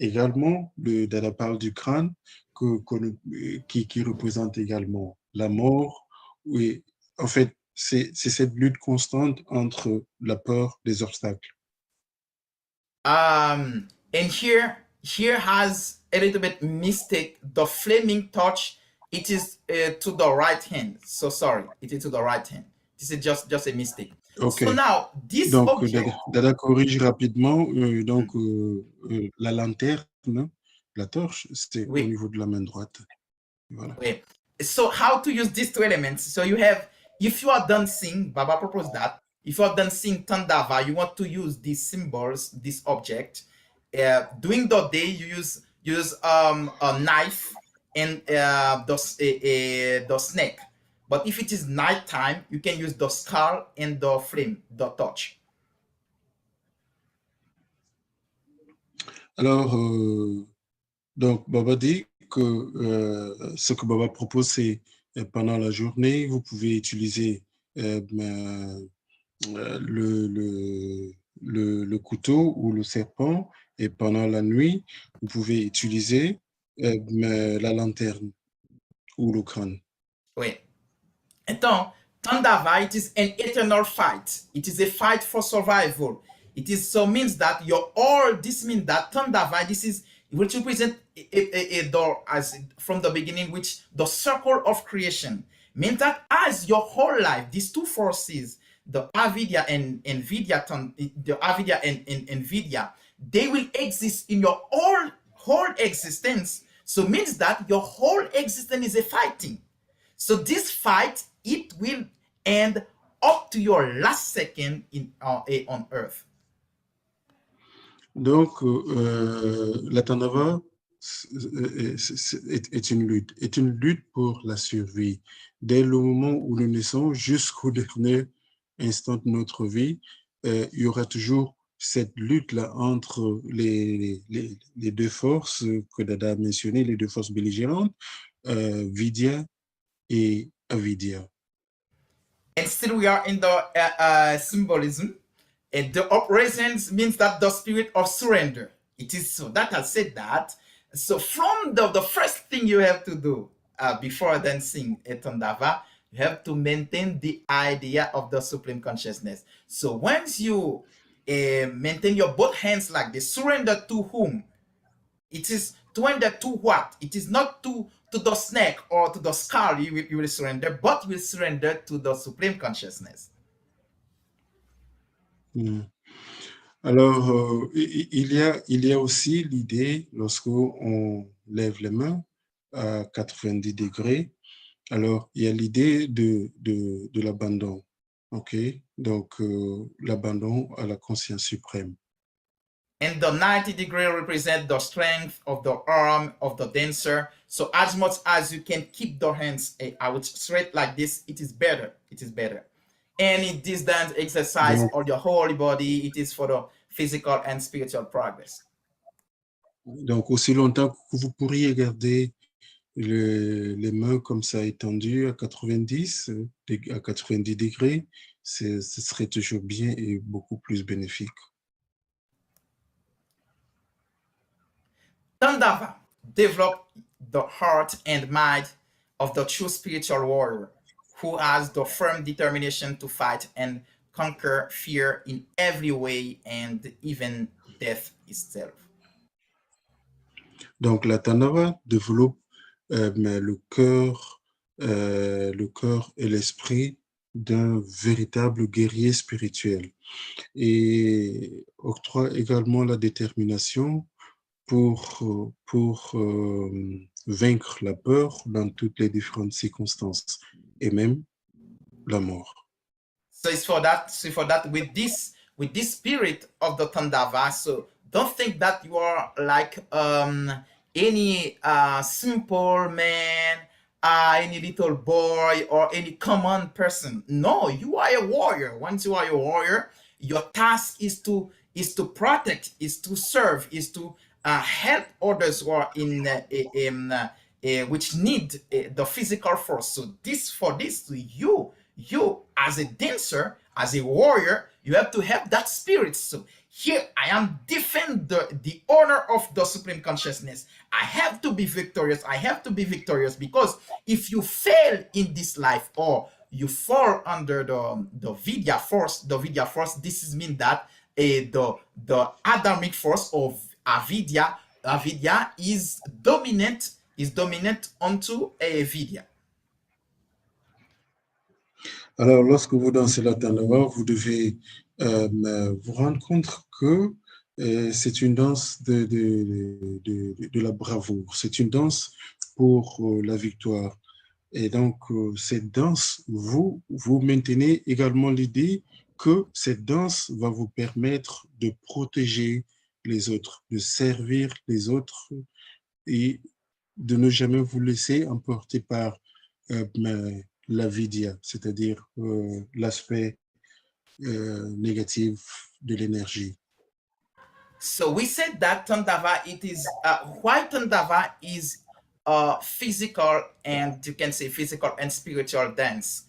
Également, le dada parle du crâne qui représente également la mort. Oui, en fait, c'est cette lutte constante entre la peur des obstacles. And here has a little bit mistake. The flaming torch, it is to the right hand. So sorry, it is to the right hand. This is just a mistake. OK. So now this Donc, object. Dada corrige rapidement. Donc, la lanterne, la torche, c'est au Oui. niveau de la main droite. Voilà. So how to use these two elements? So you have, if you are dancing, Baba proposed that if you're dancing Tandava, you want to use these symbols, this object. During the day, you use a knife and the snake. But if it is nighttime, you can use the skull and the flame, the torch. Alors, donc, Baba dit que ce que Baba propose, c'est pendant la journée, vous pouvez utiliser le couteau ou le serpent, et pendant la nuit, vous pouvez utiliser la lanterne ou le crâne. Oui. Então, Tandava, it is an eternal fight. It is a fight for survival. It is so means that your all this means that Tandava, this is which represent a door as from the beginning, which the circle of creation means that as your whole life, these two forces, the Avidya and Nvidia, the Avidya and Nvidia, they will exist in your whole existence. So means that your whole existence is a fighting. So this fight, it will end up to your last second on earth. Donc, la Tandava est une lutte pour la survie. Dès le moment où nous naissons jusqu'au dernier instant de notre vie, il y aura toujours cette lutte-là entre les deux forces que Dada a mentionnées, les deux forces belligérantes, Vidya et Avidya. And still we are in the symbolism. And the operations means that the spirit of surrender. It is so that has said that. So from the first thing you have to do before dancing Tandava, you have to maintain the idea of the supreme consciousness. So once you maintain your both hands like this, surrender to whom? It is surrender to what? It is not to the snake or to the skull you will surrender, but you will surrender to the supreme consciousness. Alors, il y a aussi l'idée, lorsqu'on lève les mains à 90 degrés, alors il y a l'idée de l'abandon, ok? Donc, l'abandon à la conscience suprême. And the 90-degree represent the strength of the arm of the dancer. So as much as you can keep the hands out straight like this, it is better. It is better. And in this dance exercise or your whole body, it is for the physical and spiritual progress. Donc, aussi longtemps que vous pourriez garder les mains comme ça étendues à 90 degrés, ce serait toujours bien et beaucoup plus bénéfique. Tandava develop the heart and mind of the true spiritual warrior who has the firm determination to fight and conquer fear in every way and even death itself. Donc, la Tandava développe le cœur et l'esprit d'un véritable guerrier spirituel et octroie également la détermination pour vaincre la peur dans toutes les différentes circonstances et même la mort. So it's for that with this spirit of the Tandava. So don't think that you are like any simple man, any little boy, or any common person. No, you are a warrior. Once you are a warrior, your task is to protect, is to serve, is to help others who are which need the physical force. So you as a dancer, as a warrior, you have to have that spirit. So here I am defend the honor of the supreme consciousness. I have to be victorious. I have to be victorious, because if you fail in this life or you fall under the Vidya force, this is mean that the Adamic force of Avidya is dominant onto a Vidya. Alors, lorsque vous dansez la Tandava, vous devez vous rendre compte que c'est une danse de la bravoure, c'est une danse pour la victoire. Et donc, cette danse, vous maintenez également l'idée que cette danse va vous permettre de protéger les autres, de servir les autres et de ne jamais vous laisser emporter par l'avidya, c'est-à-dire l'aspect négatif de l'énergie. So we said that Tandava, it is why Tandava is physical, and you can say physical and spiritual dance.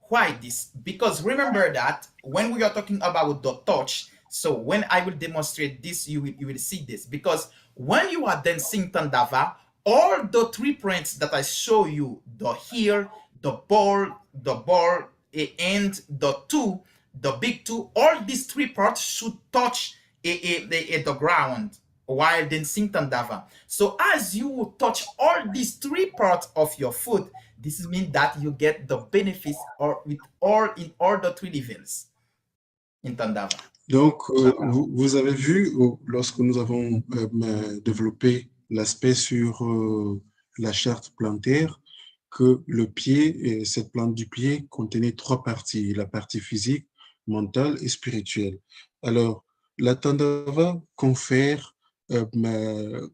Why this? Because remember that when we are talking about the touch, so when I will demonstrate this, you will see this. Because when you are dancing Tandava, all the three points that I show you, the heel, the ball, and the two, the big two, all these three parts should touch the ground while dancing Tandava. So as you touch all these three parts of your foot, this means that you get the benefits or with all in all the three levels in Tandava. Donc, vous avez vu, lorsque nous avons développé l'aspect sur la charte plantaire, que le pied, cette plante du pied contenait trois parties, la partie physique, mentale et spirituelle. Alors, la Tandava confère, nous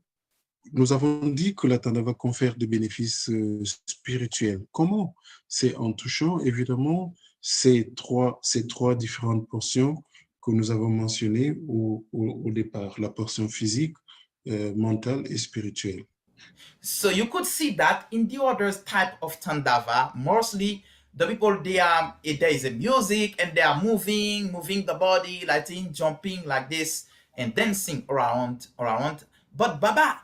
avons dit que la Tandava confère des bénéfices spirituels. Comment? C'est en touchant, évidemment, ces trois différentes portions que nous avons mentionnées au départ, la portion physique, mentale et spirituelle. So you could see that in the other type of Tandava, mostly the people there is a music and they are moving the body, like in jumping like this and dancing around. But Baba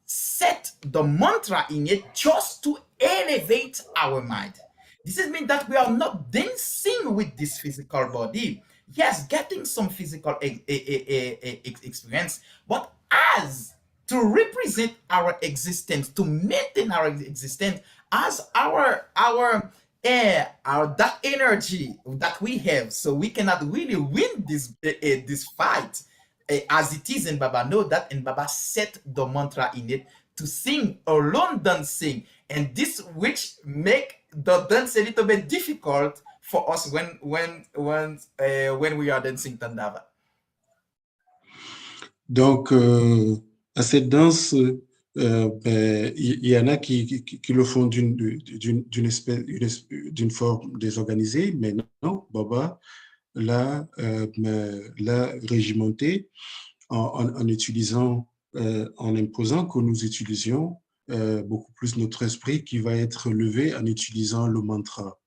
set the mantra in it just to elevate our mind. This is mean that we are not dancing with this physical body. Yes, getting some physical experience, but as to represent our existence, to maintain our existence, as our that energy that we have, so we cannot really win this fight as it is in Baba. Know that, and Baba set the mantra in it to sing alone dancing, and this which make the dance a little bit difficult for us when we are dancing Tandava. Donc, à cette danse, il y en a qui le font d'une forme désorganisée, mais non, Baba l'a régimenté en utilisant, en imposant que nous utilisions beaucoup plus notre esprit qui va être levé en utilisant le mantra,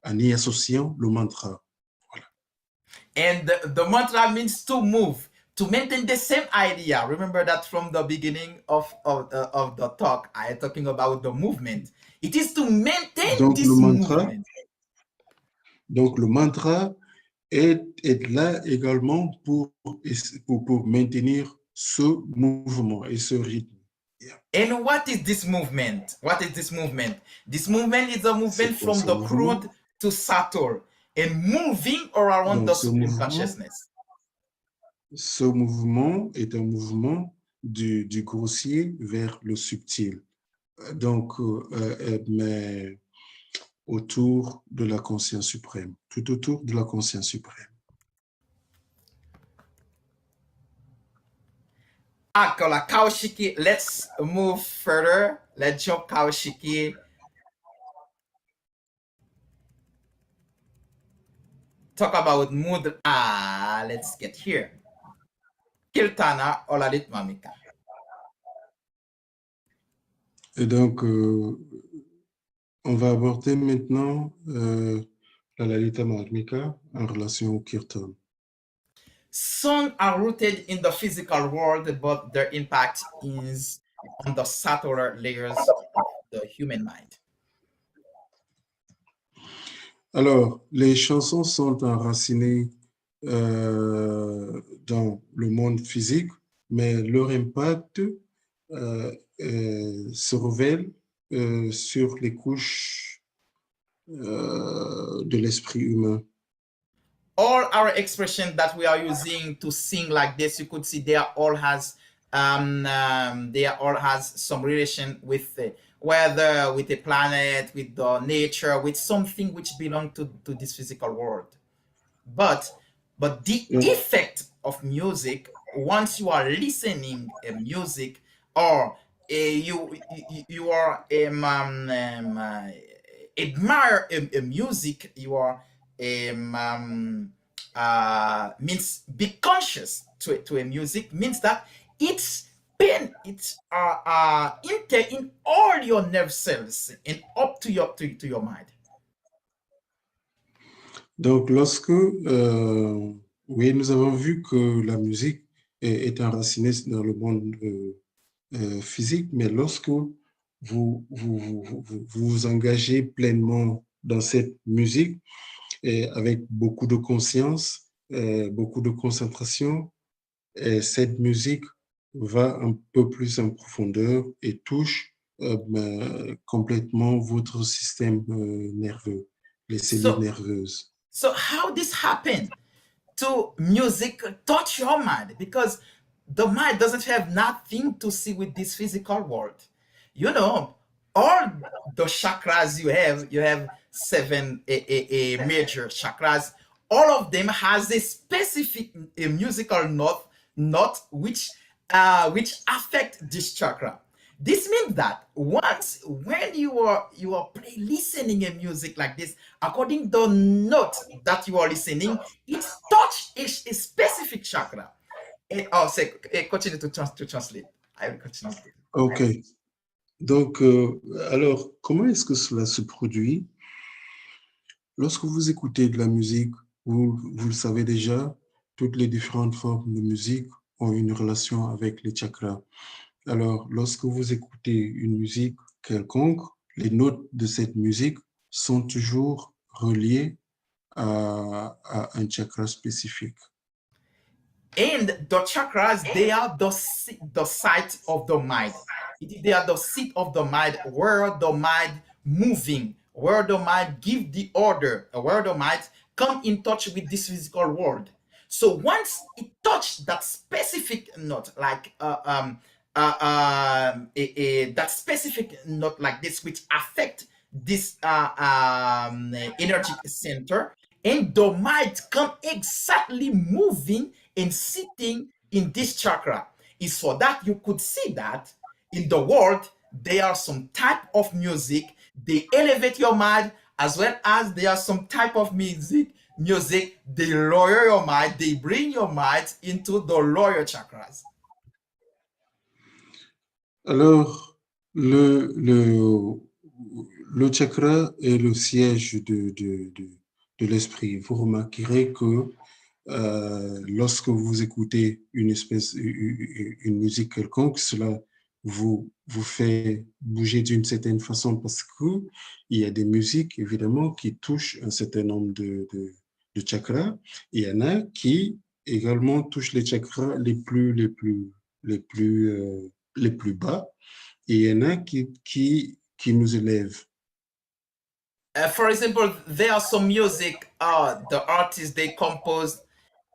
en y associant le mantra. Voilà. And the mantra means to move, to maintain the same idea. Remember that from the beginning of the talk, I am talking about the movement. It is to maintain Donc, this movement. Donc, le mantra est là également pour maintenir ce mouvement et ce rythme. Yeah. And what is this movement? What is this movement? This movement is a movement from the crude to Sator and moving around Donc, the supreme consciousness. Ce mouvement est un mouvement du grossier vers le subtil. Donc, mais autour de la conscience suprême, tout autour de la conscience suprême. Akola Kaushiki, let's move further. Let's jump Kaushiki. Talk about mood. Let's get here. Kirtana Olalit Mamika. Et donc, on va aborder maintenant la Lalita Mamika en relation au Kirtan. Songs are rooted in the physical world, but their impact is on the subtler layers of the human mind. Alors, les chansons sont enracinées dans le monde physique, mais leur impact se révèle sur les couches de l'esprit humain. All our expression that we are using to sing like this, you could see they all has some relation with whether with the planet, with the nature, with something which belong to this physical world. but the Ouais. effect of music once you are listening music, or you are admire a music, you are means be conscious to a music, means that it's been it's enter in all your nerve cells and up to to your mind. Donc, oui, nous avons vu que la musique est enracinée dans le monde physique, mais lorsque vous engagez pleinement dans cette musique, et avec beaucoup de conscience, beaucoup de concentration, et cette musique va un peu plus en profondeur et touche complètement votre système nerveux, les cellules So nerveuses. how this happened to music touch your mind, because the mind doesn't have nothing to see with this physical world. You know, all the chakras you have seven major chakras. All of them has a specific musical note which affect this chakra. This means that once when you are listening a music like this, according to the note that you are listening, it touch a specific chakra. And oh, say, continue to translate. I will continue. OK. Donc, alors, comment est-ce que cela se produit? Lorsque vous écoutez de la musique, vous le savez déjà, toutes les différentes formes de musique ont une relation avec les chakras. Alors, lorsque vous écoutez une musique quelconque, les notes de cette musique sont toujours reliées à un chakra spécifique. And the chakras, they are the site of the mind. They are the seat of the mind, where the mind moving, where the mind give the order, where the mind come in touch with this physical world. So once it touch that specific note, like that specific note like this, which affect this energy center, and the mind come exactly moving and sitting in this chakra. Is for that you could see that in the world there are some type of music, they elevate your mind, as well as there are some type of music they lower your mind, they bring your mind into the lower chakras. Alors, le chakra est le siège de l'esprit. Vous remarquerez que lorsque vous écoutez une musique quelconque, cela vous fait bouger d'une certaine façon parce que il y a des musiques, évidemment, qui touchent un certain nombre de chakras. Il y en a qui également touchent les chakras les plus bas. Et il y en a qui nous élèvent. For example, there are some music the artists they compose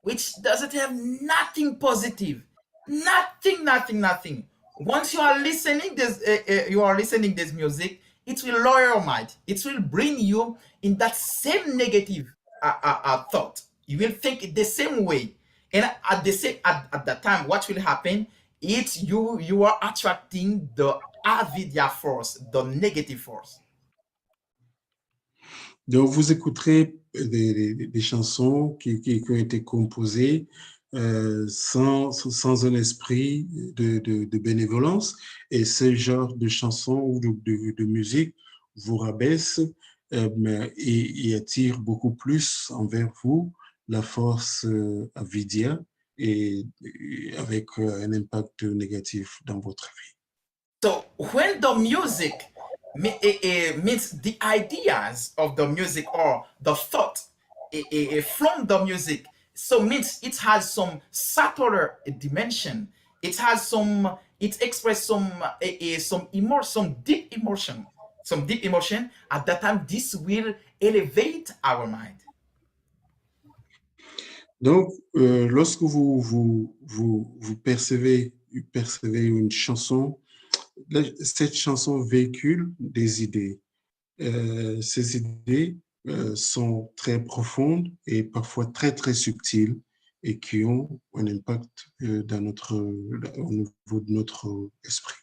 which doesn't have nothing positive, nothing. Once you are listening this music, it will lower your mind, it will bring you in that same negative thought. You will think the same way, and at that time what will happen, it's you are attracting the avidya force, the negative force. Donc, vous écouterez des chansons qui ont été composées sans un esprit de bénévolence. Et ce genre de chansons ou de musique vous rabaisse et attire beaucoup plus envers vous la force avidya et avec un impact négatif dans votre vie. So when the music means the ideas of the music or the thought from the music, so means it has some subtler dimension. It has some. It express some emotion, some deep emotion. At that time, this will elevate our mind. Donc, lorsque vous percevez une chanson, cette chanson véhicule des idées. Ces idées sont très profondes et parfois très, très subtiles et qui ont un impact au niveau de notre esprit.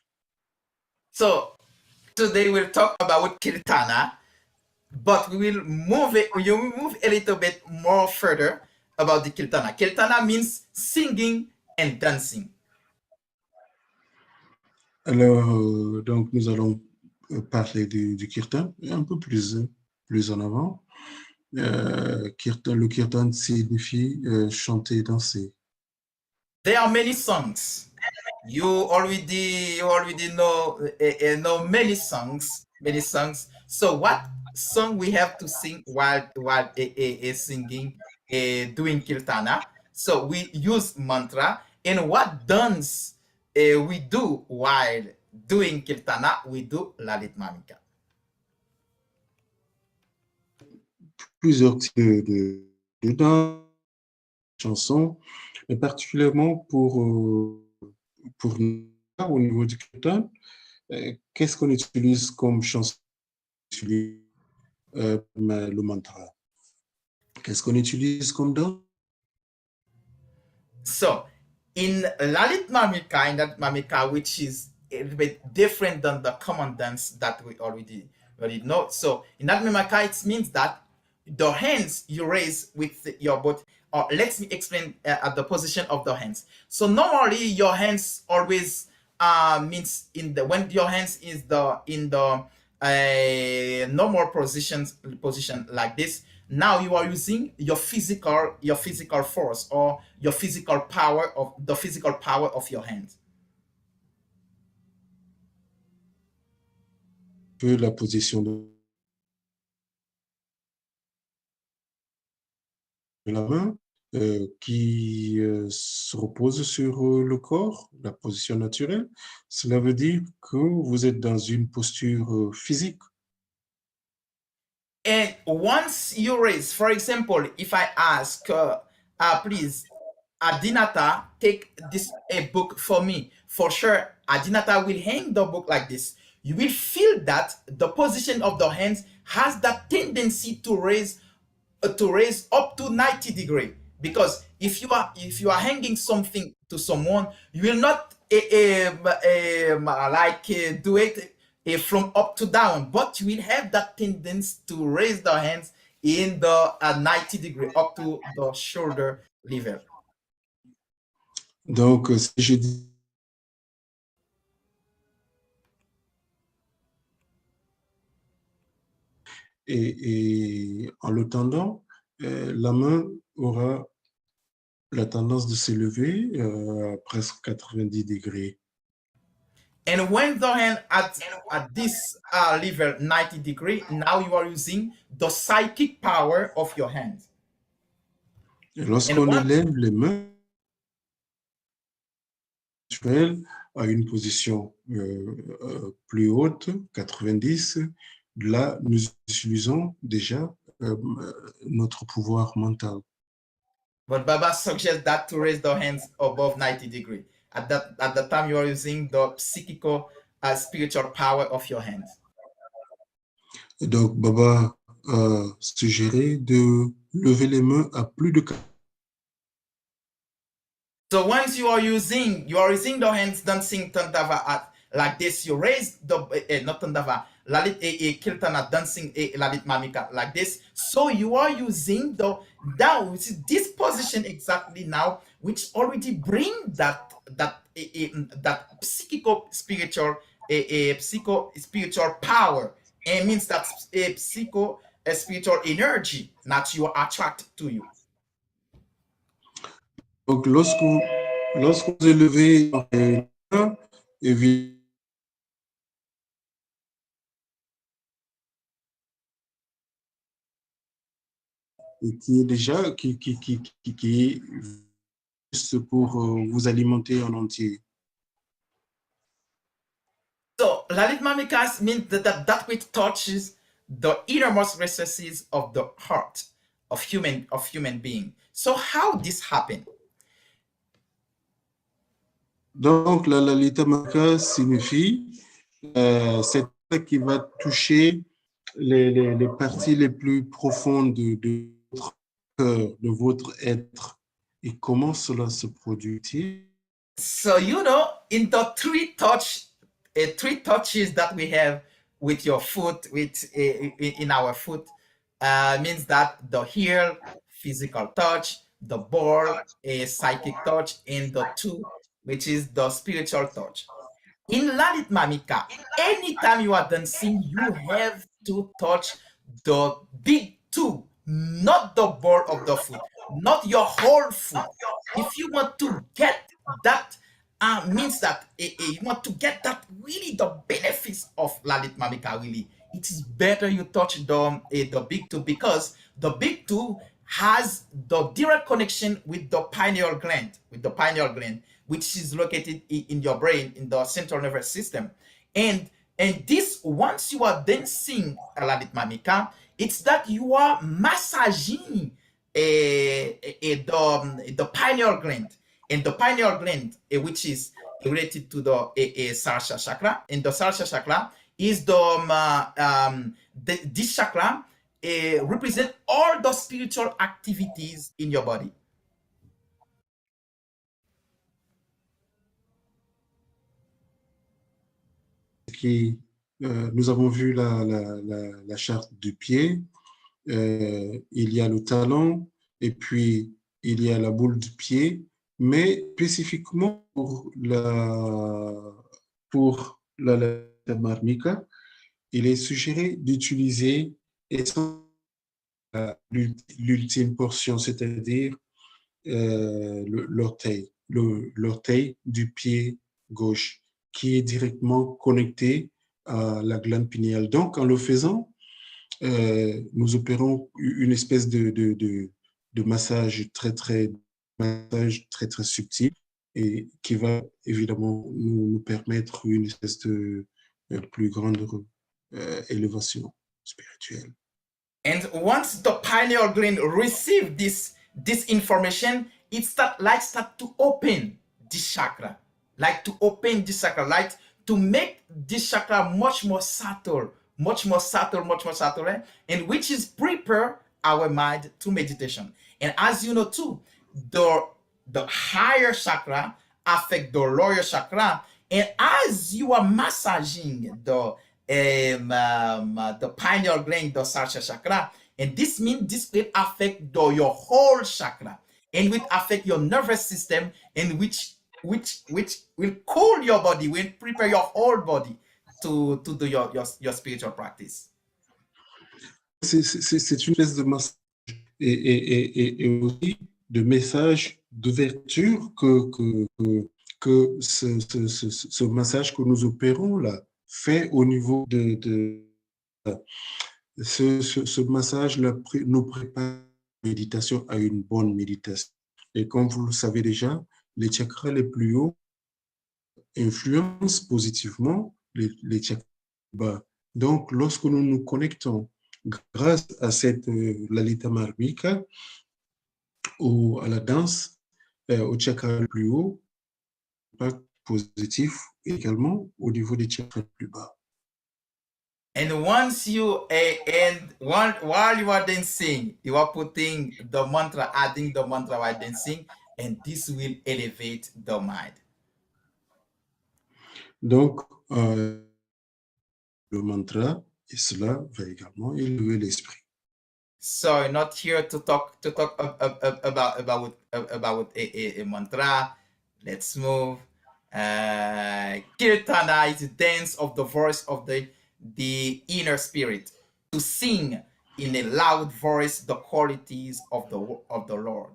So today we'll talk about kirtana, but we will move a little bit more further about the kirtana. Kirtana means singing and dancing. Alors, donc, nous allons parler du kirtan un peu plus en avant. Le kirtan signifie chanter, danser. There are many songs. You already know many songs. So what song we have to sing while singing doing kirtana? So we use mantra, and what dance we do while doing kirtana? We do lalit mamika. Plusieurs types de danse, chansons, mais particulièrement pour nous, au niveau du kirtan, qu'est-ce qu'on utilise comme chanson? On utilise le mantra. Qu'est-ce qu'on utilise comme danse? So in Lalit Mamika, which is a little bit different than the common dance that we already know. So in that Mamika, it means that the hands you raise with your both, or let me explain at the position of the hands. So normally your hands always means in the when your hands is the in the normal position like this. Now you are using your physical force or your physical power of your hands. La position de la main qui se repose sur le corps, la position naturelle. Cela veut dire que vous êtes dans une posture physique. And once you raise, for example, if I ask, please, Adinata, take this a book for me. For sure, Adinata will hang the book like this. You will feel that the position of the hands has that tendency to raise up to 90 degree, because if you are hanging something to someone, you will not do it from up to down, but you will have that tendency to raise the hands in the 90 degree up to the shoulder level. Donc, si je dis et en le tendant, la main aura la tendance de s'élever à presque 90 degrés. And when the hand at this level 90 degree, now you are using the psychic power of your hands. Et lorsqu'on élève les mains à une position plus haute, 90, là, nous utilisons déjà notre pouvoir mental. But Baba suggests that to raise the hands above 90 degree. At the time you are using the psychical spiritual power of your hands. Et donc, Baba a suggéré de lever les mains à plus de 40. So once you are using the hands dancing Tandava at like this, you raise the not Tandava Lalit Kirtana dancing Lalit Mamika like this. So you are using the down, which is this position exactly now, which already bring that psychical spiritual psycho spiritual power, and means that psycho spiritual energy that you attract to you. Donc, lorsque vous élevez les mains, évidemment, et qui est déjà qui est juste pour vous alimenter en entier. So Lalit Mamikas means that which touches the innermost recesses of the heart of human being. So how this happen? Donc, la Lalita Maka signifie cette qui va toucher les parties les plus profondes de votre cœur, de votre être, et comment cela se produit-il? So in the three touches that we have with your foot, with in our foot, means that the heel, physical touch, the ball, a psychic touch, and the two, which is the spiritual touch. In Lalit Mamika, anytime you are dancing, you have to touch the big two, not the ball of the foot, not your whole foot. If you want to get that, means that you want to get that really the benefits of Lalit Mamika really. It is better you touch the big two because the big two has the direct connection with the pineal gland, which is located in your brain, in the central nervous system. And this, once you are dancing Lalit Mamika, it's that you are massaging the pineal gland. And the pineal gland, which is related to the Sarsha chakra, and the Sarsha chakra is this chakra represent all the spiritual activities in your body. Qui, nous avons vu la charte du pied, il y a le talon, et puis il y a la boule du pied, mais spécifiquement la marmika, il est suggéré d'utiliser l'ultime portion, c'est-à-dire l'orteil du pied gauche, qui est directement connecté à la glande pinéale. Donc, en le faisant, nous opérons une espèce de massage très subtil et qui va évidemment nous permettre une espèce de plus grande élévation spirituelle. And once the pineal gland receive this information, it start to open this chakra, like to make this chakra much more subtle, much more subtle, and which is prepare our mind to meditation. And as you know too, the higher chakra affect the lower chakra, and as you are massaging the pineal gland, the sarsha chakra, and this means this will affect your whole chakra, and will affect your nervous system, and which will cool your body, will prepare your whole body to do your spiritual practice. C'est une espèce de massage et aussi de message d'ouverture que ce massage que nous opérons là fait au niveau de ce massage là nous prépare à la méditation, à une bonne méditation. Et comme vous le savez déjà, les chakras les plus hauts influencent positivement les chakras bas. Donc, lorsque nous nous connectons grâce à cette Lalita Marmika ou à la danse, au chakra le plus haut, impact positif également au niveau des chakras plus bas. And once while you are dancing, you are putting the mantra, adding the mantra while dancing, and this will elevate the mind. Donc, le mantra, et cela va également élever l'esprit. So not here to talk about a mantra. Let's move. Kirtana is the dance of the voice of the inner spirit, to sing in a loud voice the qualities of the Lord.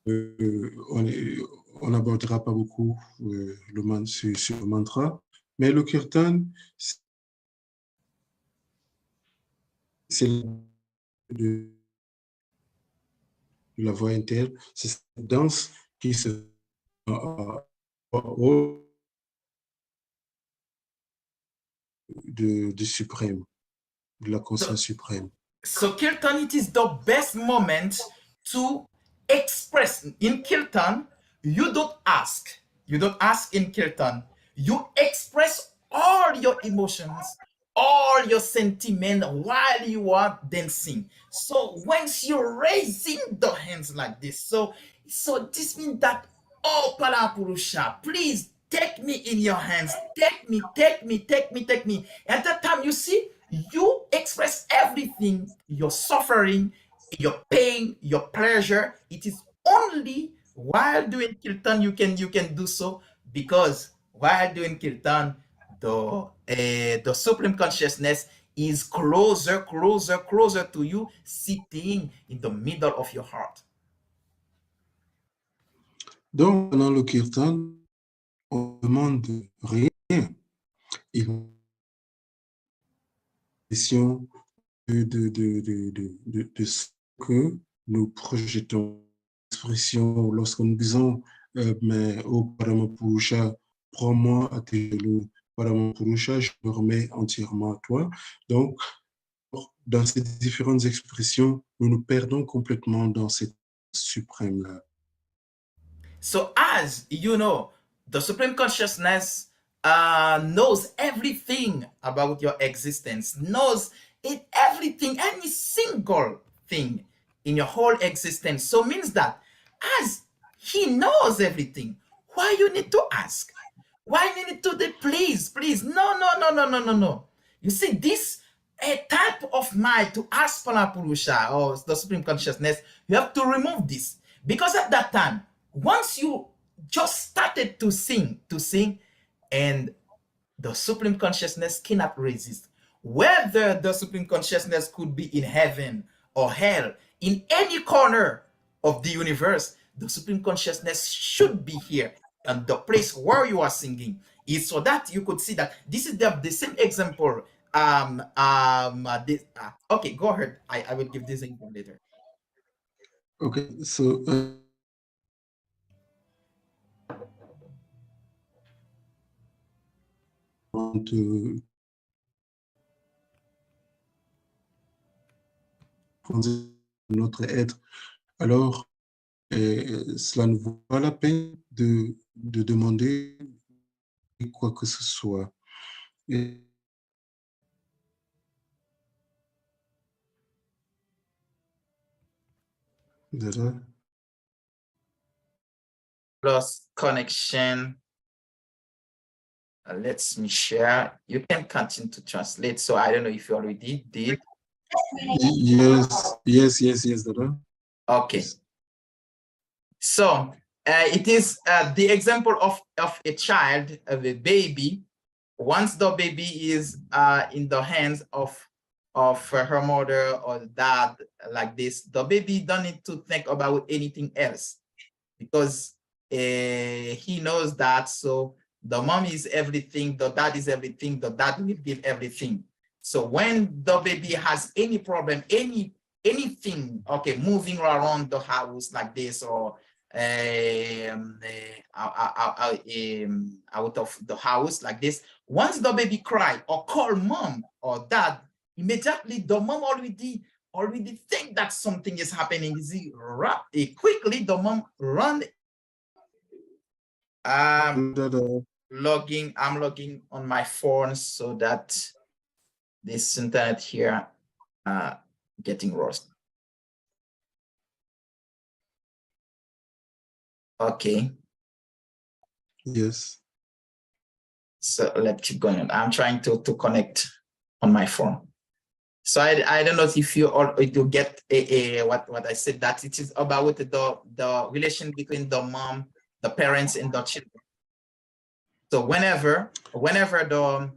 On n'abordera pas beaucoup sur le mantra, mais le kirtan, c'est de la voix interne, c'est cette danse qui se du suprême, de la conscience suprême. So kirtan, it is the best moment to express. In kirtan, you don't ask in kirtan, you express all all your emotions, all your sentiment while you are dancing. So once you're raising the hands like this, so this means that, oh Palapurusha, please take me in your hands. Take me, take me, take me, take me. At that time, you see, you express everything, your suffering, your pain, your pleasure. It is only while doing kirtan you can do so, because while doing kirtan, the supreme consciousness is closer, closer, closer to you, sitting in the middle of your heart. Donc, pendant le kirtan, on demande rien. Il y a une question de ce que nous projetons. L'expression, lorsque nous disons, mais au Paramapurusha, prends-moi à tes genoux, Paramapurusha, je me remets entièrement à toi. Donc, dans ces différentes expressions, nous nous perdons complètement dans cette suprême-là. So, as you know, the Supreme Consciousness knows everything about your existence, knows it everything, any single thing in your whole existence. So means that as he knows everything, why you need to ask? Why you need to say, please, please? No, no, no, no, no, no, no. You see, this a type of mind to ask Purusha or the Supreme Consciousness, you have to remove this. Because at that time, once you just started to sing, and the Supreme Consciousness cannot resist. Whether the Supreme Consciousness could be in heaven or hell, in any corner of the universe, the Supreme Consciousness should be here. And the place where you are singing is so that you could see that this is the same example. Okay, go ahead. I will give this example later. Okay, so to notre être, alors cela ne vaut pas la peine de demander quoi que ce soit. Et dada. Lost connection. Let me share. You can continue to translate. So I don't know if you already did. Yes, dada. Okay. Yes. So it is the example of a child, of a baby. Once the baby is in the hands of her mother or dad like this, the baby don't need to think about anything else, because he knows that. So the mom is everything, the dad is everything, the dad will give everything. So when the baby has any problem, anything, okay, moving around the house like this, or out of the house like this, once the baby cry or call mom or dad, immediately the mom already think that something is happening. Quickly the mom run. I'm logging on my phone so that this internet here getting worse. Okay. Yes. So let's keep going. I'm trying to connect on my phone. So I don't know if you get what I said, that it is about the relation between the mom, the parents, and the children. So whenever the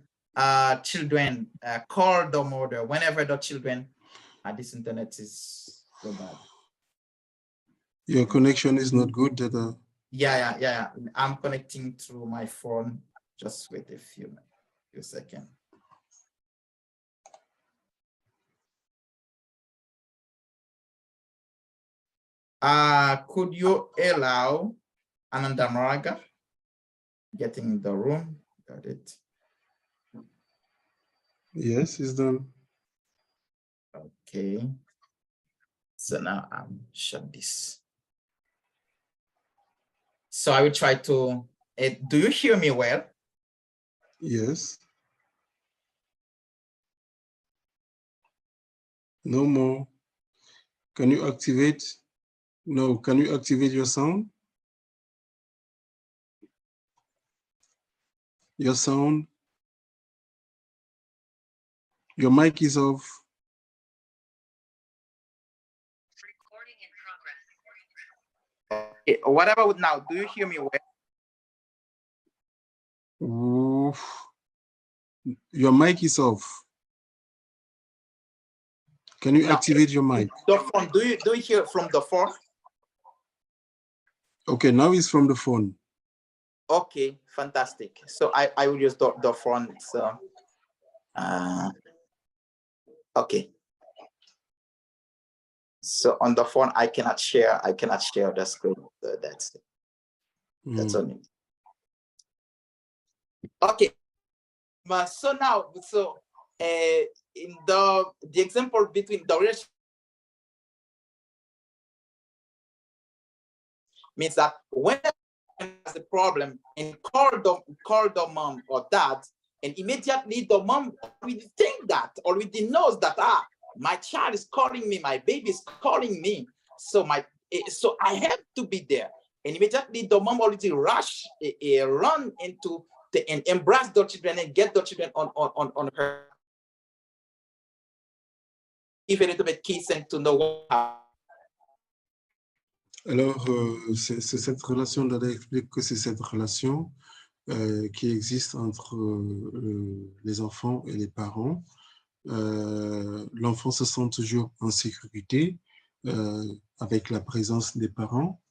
children call the mother, whenever the children, this internet is so bad. Your connection is not good, dada. Yeah. I'm connecting through my phone. Just wait a few seconds. Could you allow Ananda Maraga getting in the room? Got it. Yes, it's done. Okay. So now I'm shut this. So I will try to. Do you hear me well? Yes. No more. Can you activate? No, can you activate your sound? Your sound? Your mic is off. Recording in progress. Okay, what about now? Do you hear me well? Oof. Your mic is off. Can you activate your mic? The phone. Do you hear from the phone? Okay, now it's from the phone. Okay, fantastic. So I will use the phone. So okay. So on the phone I cannot share the screen. So that's only. Okay. So now, in the example between the relationship means that when there's a problem and call the mom or dad, and immediately the mom already think that, already knows that my child is calling me, my baby is calling me, so I have to be there. And immediately the mom already run into and embrace the children and get the children on her. Give a little bit kiss and to know how. Alors, c'est cette relation, Dada explique que c'est cette relation qui existe entre les enfants et les parents. L'enfant se sent toujours en sécurité avec la présence des parents.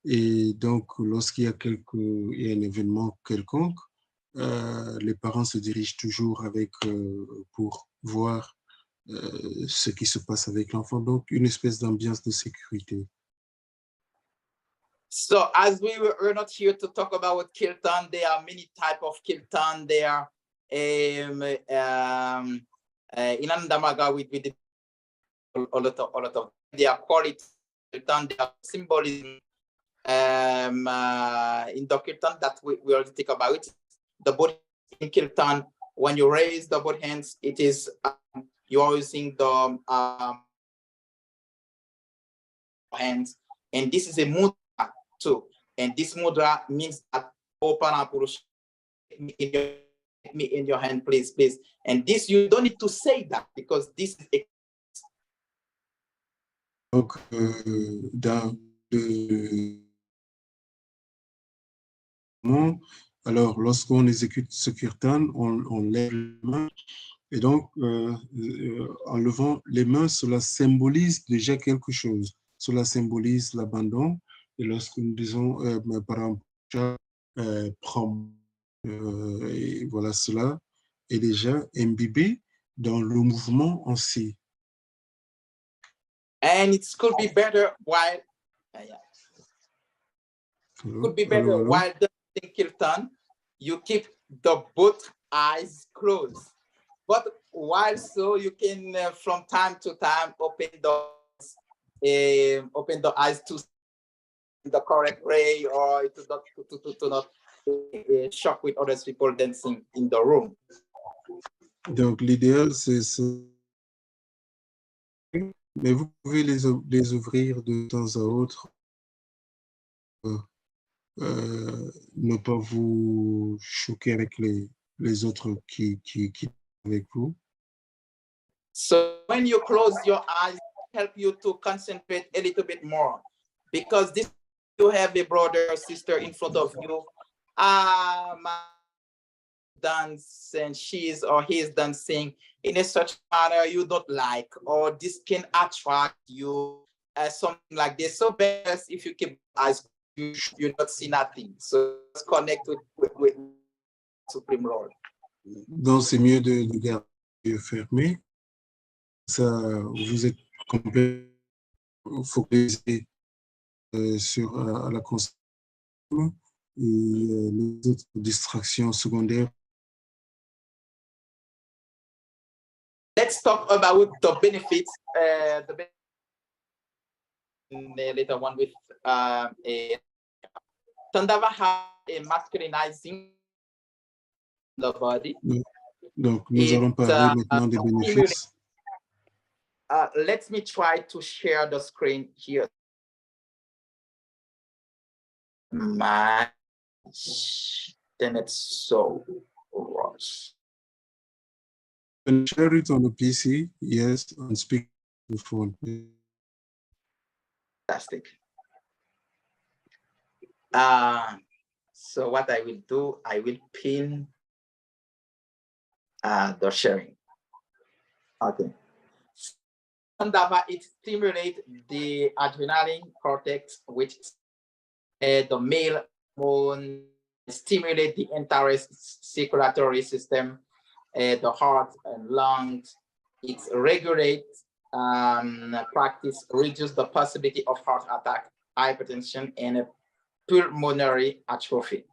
Et donc, lorsqu'il y a un événement quelconque, les parents se dirigent toujours pour voir ce qui se passe avec l'enfant. Donc, une espèce d'ambiance de sécurité. So as we're not here to talk about kirtan, there are many types of kirtan there. In Andamaga, we did a lot of they are called it kirtan, they are symbolism. In the kirtan that we already think about it, the body in kirtan, when you raise the both hands, it is you are using the hands, and this is a mudra too. And this mudra means that Opana Purush, me in your hand, please. And this you don't need to say that because this is. Donc, dans alors, lorsqu'on exécute ce kirtan, on lève les mains. Et donc, en levant les mains, cela symbolise déjà quelque chose. Cela symbolise l'abandon. Et lorsque nous disons, par exemple, prends, et voilà, cela est déjà imbibé dans le mouvement en si. And it could be better while while doing kirtan, you keep the both eyes closed. But while so you can from time to time open the eyes to the correct way or to not shock with other people dancing in the room. Donc l'idéal c'est mais vous pouvez les ouvrir de temps à autre, ne pas vous choquer avec les autres qui avec vous. So when you close your eyes, help you to concentrate a little bit more, because this you have a brother or sister in front of you, dance and she's or he's dancing in a such manner you don't like, or this can attract you, something like this. So best if you keep eyes, you not see nothing. So let's connect with Supreme Lord. Donc c'est mieux de garder les yeux fermés. Ça, vous êtes complètement focalisé sur la concentration et les autres distractions secondaires. Let's talk about the benefits. Later one with Tandava has a masculinizing the body. Donc nous allons parler maintenant des bénéfices. let me try to share the screen here. My then it's so rush. Can share it on a PC, yes, on speakerphone. Fantastic. So what I will do, I will pin the sharing. Okay. Tandava, it stimulates the adrenaline cortex, which the male hormone, stimulate the entire circulatory system, the heart and lungs. It regulates practice, reduce the possibility of heart attack, hypertension, and pulmonary atrophy.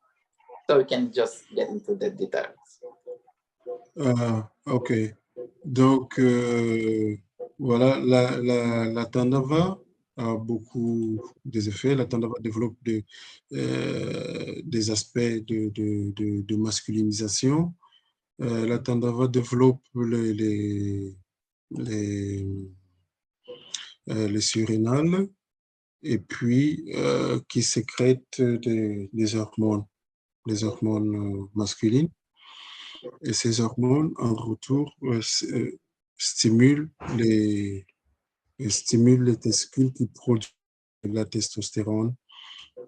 So we can just get into the details. Ok. Donc, voilà, la Tandava a beaucoup des effets. La Tandava développe des aspects de masculinisation. La Tandava développe les surrénales et puis qui sécrètent des hormones masculines. Et ces hormones, en retour, stimulent les testicules qui produisent la testostérone.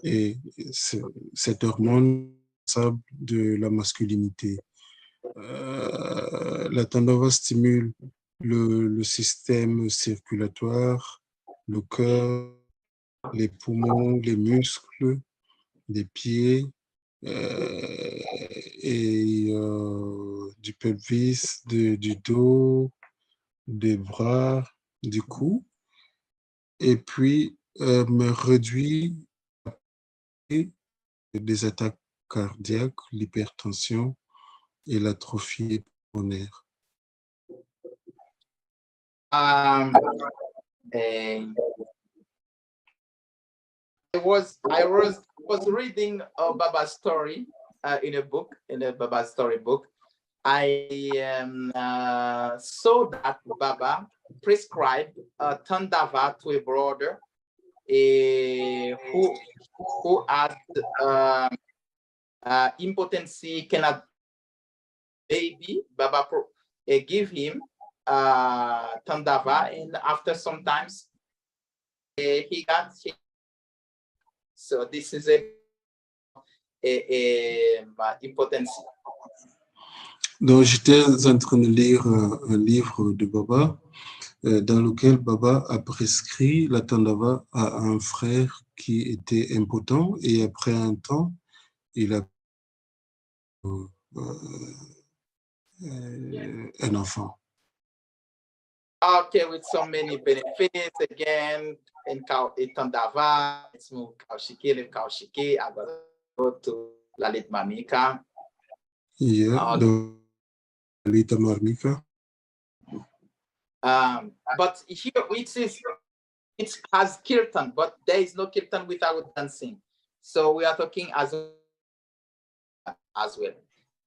Et cette hormone est responsable de la masculinité. La Tandava stimule le système circulatoire, le cœur, les poumons, les muscles des pieds, et du pelvis, du dos, des bras, du cou, et puis me réduit des attaques cardiaques, l'hypertension et l'atrophie pulmonaire. I was reading a Baba story in a Baba story book. I saw that Baba prescribed Tandava to a brother who had impotency, cannot baby. Baba give him Tandava, and after sometimes he got hit. So this is a impotency. Donc, j'étais en train de lire un livre de Baba dans lequel Baba a prescrit la Tandava à un frère qui était impotent et après un temps, il a un enfant. Okay, with so many benefits again in Tandava, let's move Kaushiki, I go to Lalita Mamika. Yeah, donc, Lalita Mamika. But here it has kirtan, but there is no kirtan without dancing. So we are talking as well.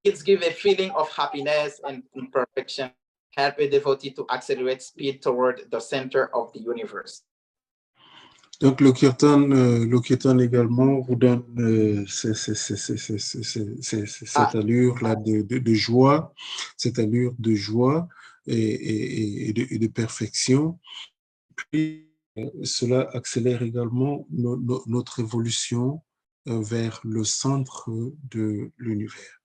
It gives a feeling of happiness and perfection, help a devotee to accelerate speed toward the center of the universe. Donc le kirtan également vous donne cette allure-là de joie, cette allure de joie et de perfection. Puis cela accélère également notre évolution vers le centre de l'univers.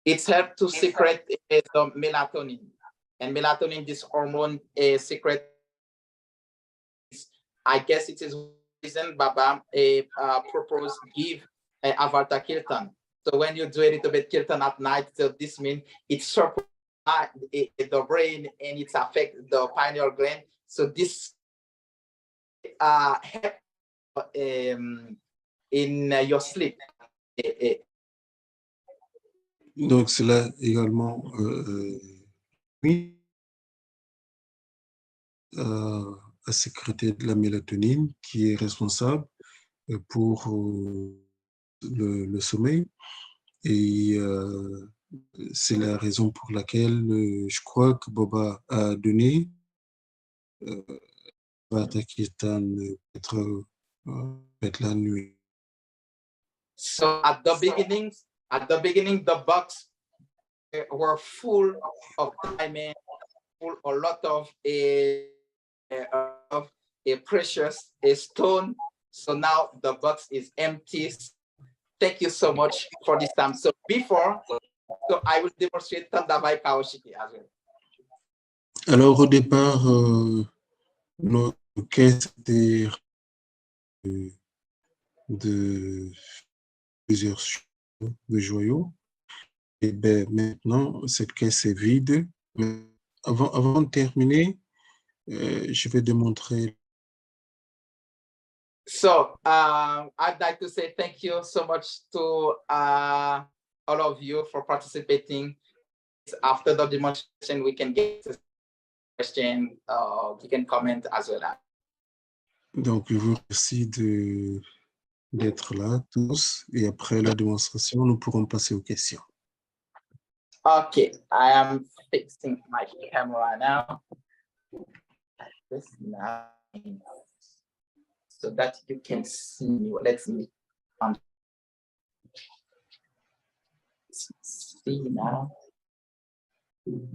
It's helped to secrete the melatonin. And melatonin, this hormone, is secret. I guess it is reason Baba proposed give Avarta Kirtan. So when you do a little bit Kirtan at night, so this means it supports the brain and it affects the pineal gland. So this help in your sleep. Donc cela également à sécréter de la mélatonine qui est responsable pour le sommeil. Et c'est la raison pour laquelle je crois que Baba a donné Pakistan, peut-être la nuit. So at the beginning, the box were full of diamonds, full a lot of a precious stone. So now the box is empty. Thank you so much for this time. So before, so I will demonstrate Tandava Kawashiki as well. Alors au départ, notre caisse était de plusieurs de joyaux. Et ben, maintenant, cette caisse est vide. Mais avant de terminer, je vais démontrer. So I'd like to say thank you so much to all of you for participating. After the demonstration, we can get to question. You can comment as well. Donc, je vous remercie d'être là tous. Et après la démonstration, nous pourrons passer aux questions. Okay, I am fixing my camera now. Like this now, so that you can see me. Let's see. See now. You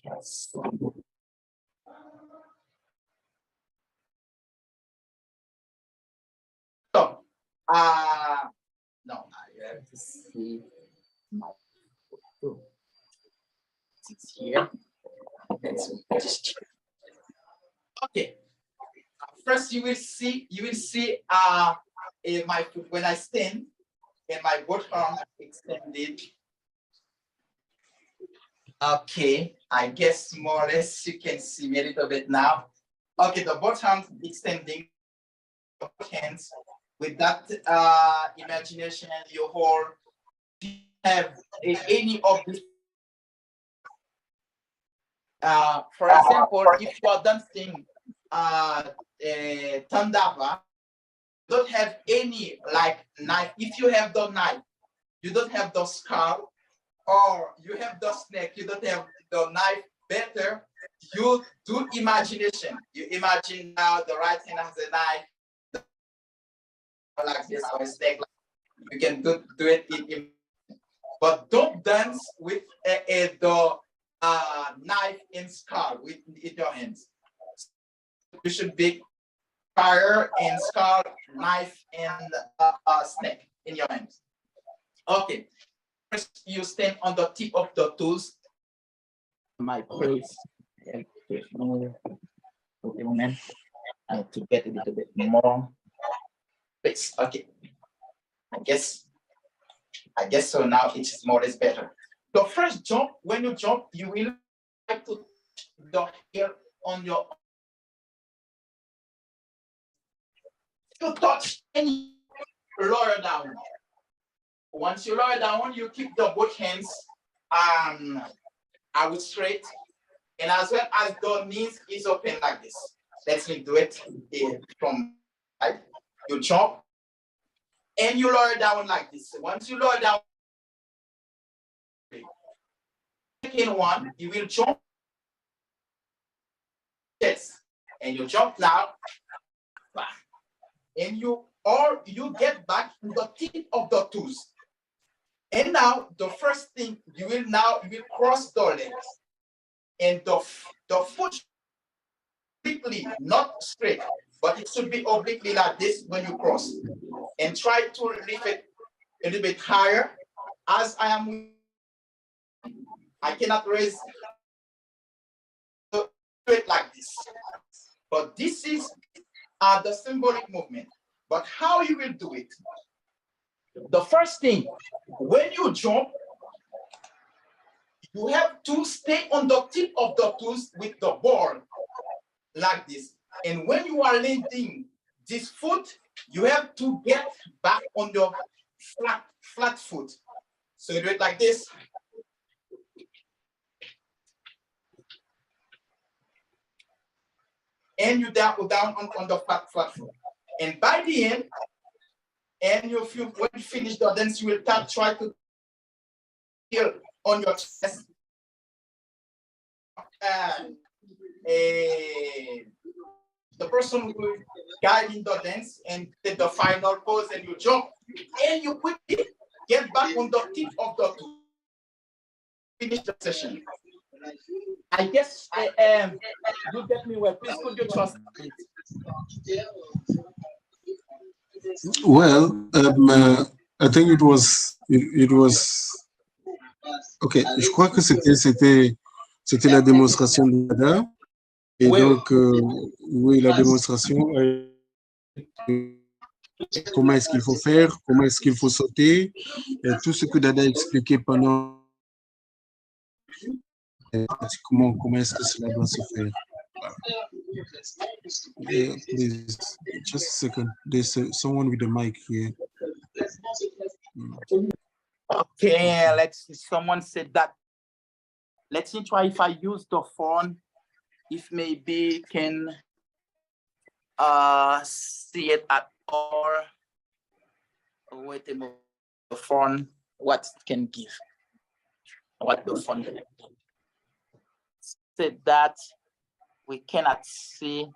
can see. So, no, I have to see my photo. It's here. Let's just check. Okay. First, you will see my foot when I stand and my both arms extended. Okay, I guess more or less you can see me a little bit now. Okay, the both arms extending, both hands. With that imagination, you hold, have any of this. For example, if you are dancing Tandava, don't have any like knife. If you have the knife, you don't have the skull, or you have the snake, you don't have the knife. Better, you do imagination. You imagine now the right hand has a knife, like this, or a snake. You can do it in, but don't dance with the knife and skull in your hands. You should be fire and skull, knife and snake in your hands. Okay. First, you stand on the tip of the toes. My place. Okay, moment. I have to get a little bit more space. Okay. I guess so. Now it is more or less better. The first jump, when you jump, you will try to the hair on your. You touch any lower down. Once you lower down, you keep the both hands out straight, and as well as the knees is open like this. Let me do it from right. You jump and you lower down like this. Once you lower down, second one, you will jump. Yes, and you jump now, and you get back to the tip of the toes. And now the first thing you will cross the legs, and the foot obliquely, not straight, but it should be obliquely like this when you cross. And try to lift it a little bit higher. As I am, I cannot raise it like this. But this is the symbolic movement. But how you will do it? The first thing, when you jump, you have to stay on the tip of the toes with the ball like this. And when you are landing this foot, you have to get back on your flat foot. So you do it like this. And you down on the flat foot. And by the end, and when you finish the dance, you will try to feel on your chest. the person will guide in the dance and take the final pose, and you jump, and you quickly get back on the tip of the toe, finish the session. I guess you get me well. Please, could you trust me? Well, I think it was ok. Je crois que c'était la démonstration de dada. Et Oui, donc, oui, la démonstration, comment est-ce qu'il faut faire, comment est-ce qu'il faut sauter, et tout ce que Dada a expliqué pendant comment est-ce que cela doit se faire. Please, just a second. There's someone with the mic here. okay, let's see. Someone said that. Let's see, try if I use the phone, if maybe can see it at all. Wait a moment, the phone, what it can give, what the phone can give. Said that we cannot see.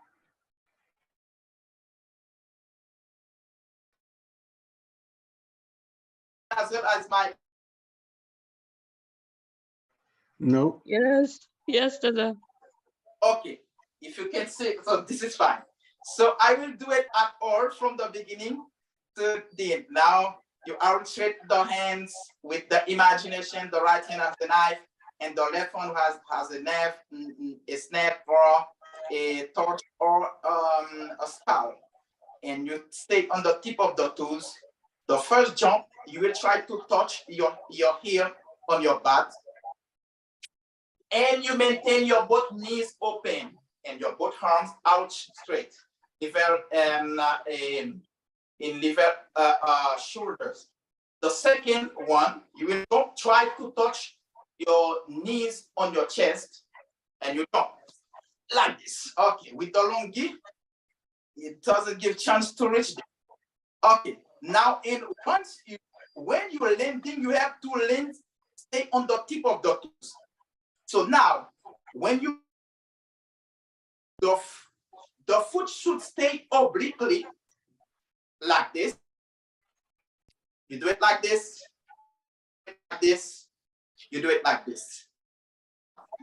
As well as my No. Yes, yes, Dada. okay, if you can see, so this is fine. So I will do it at all from the beginning to the end. Now you alternate the hands with the imagination. The right hand has the knife, and the left one has a knife, a snap, or a torch, or a spell. And you stay on the tip of the toes. The first jump, you will try to touch your heel on your butt. And you maintain your both knees open and your both arms out straight. Shoulders. The second one, you will don't try to touch your knees on your chest, and you jump like this. Okay, with the lungi, it doesn't give chance to reach them. Okay, now when you're landing, you have to land, stay on the tip of the toes. So now, when you the foot should stay obliquely like this. You do it like this, you do it like this.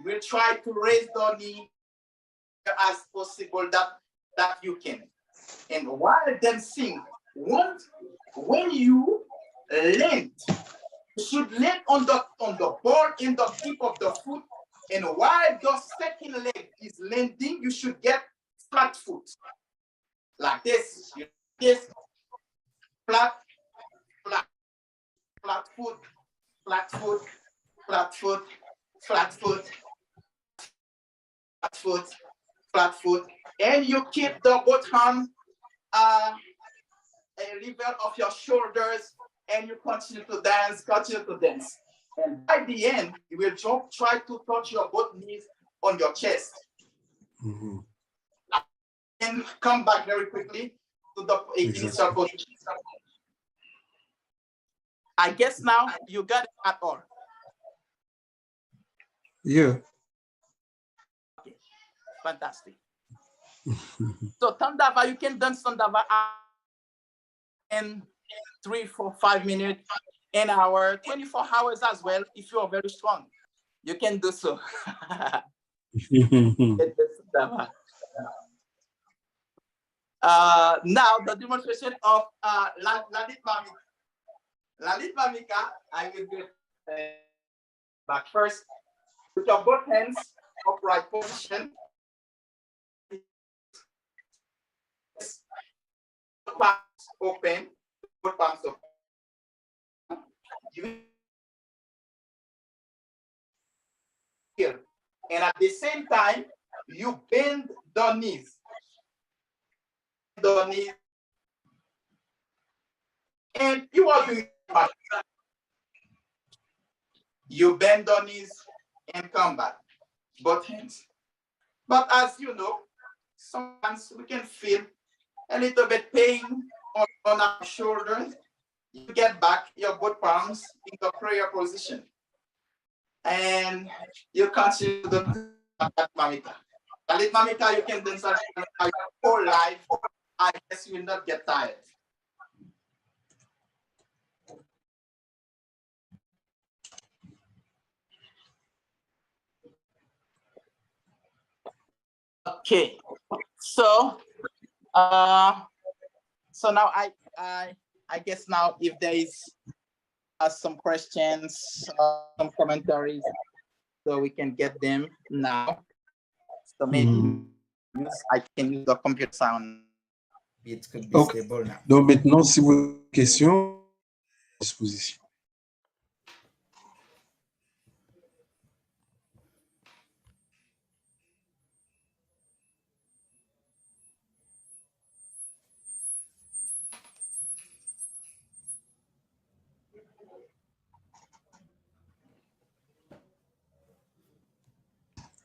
We'll try to raise the knee as possible that you can. And while dancing, when you land, you should land on the ball in the tip of the foot. And while the second leg is landing, you should get flat foot. Like this. This flat, flat, flat foot, flat foot, flat foot, flat foot, flat foot, flat foot. And you keep the both hand a level of your shoulders, and you continue to dance, And by the end, you will try to touch your both knees on your chest. Mm-hmm. And come back very quickly to the initial position. I guess now you got it at all. Yeah. Okay, fantastic. So Tandava, you can dance Tandava in 3, 4, 5 minutes, an hour, 24 hours as well. If you are very strong, you can do so. Now the demonstration of Lalit Mamika. Lalit Mamika, I will do back first. Put your both hands upright position. Both palms open. Both palms open. Here. And at the same time, you bend the knees. The knees. And you are doing it. You bend the knees and come back. Both hands. But as you know, sometimes we can feel a little bit pain on our shoulders. You get back your both palms in the prayer position. And you continue to do that, mamika. Dalit mamika, you can dance your whole life. I guess you will not get tired. Okay, so so now I guess now if there is some questions, some commentaries, so we can get them now. So maybe I can use the computer sound. It could be Ok. stable now. Donc maintenant, si vous avez des questions, à disposition.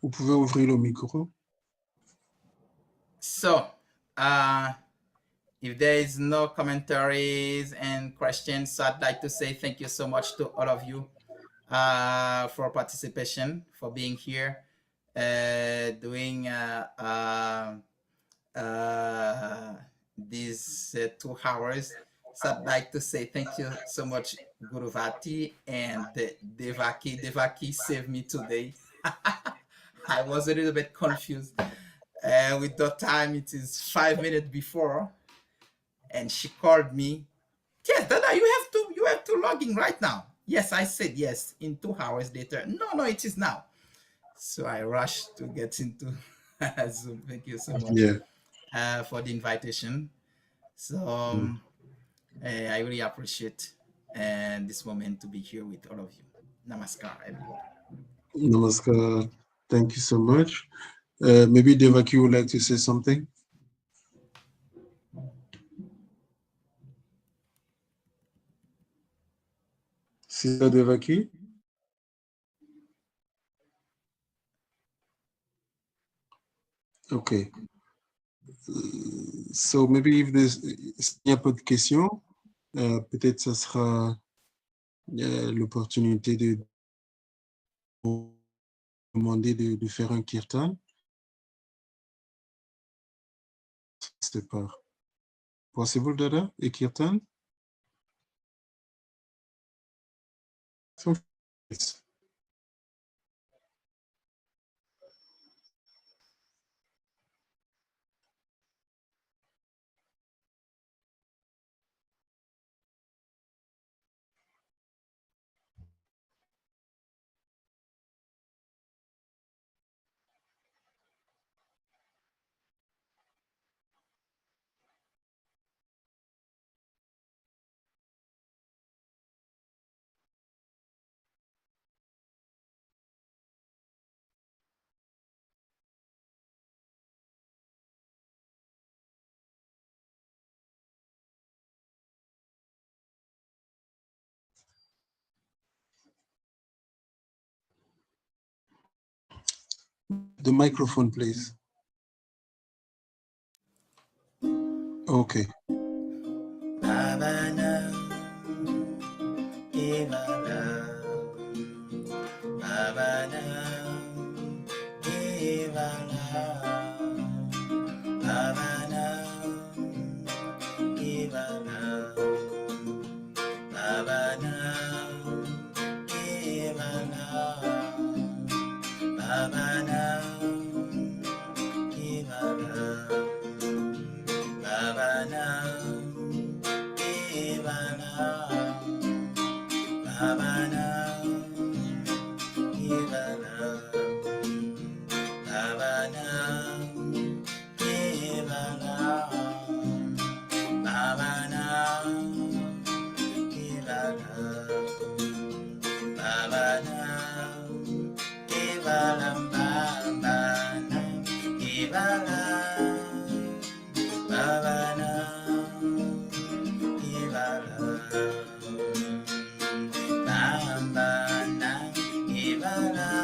Vous pouvez ouvrir le micro. So, if there is no commentaries and questions, so I'd like to say thank you so much to all of you for participation, for being here, doing these 2 hours. So I'd like to say thank you so much, Guruvati and Devaki. Devaki saved me today. I was a little bit confused with the time. It is 5 minutes before, and she called me. Yes, Dada, you have to log in right now. Yes, I said yes. In 2 hours later, no, it is now. So I rushed to get into Zoom. Thank you so much for the invitation. So I really appreciate this moment to be here with all of you. Namaskar, everyone. Namaskar. Thank you so much. Maybe Devaki would like to say something. Sister Devaki? Okay. So maybe s'il n'y a pas de questions, peut-être ça sera l'opportunité de demander de faire un kirtan. C'est pas possible, Dada, et kirtan? The microphone, please. Okay. Bye.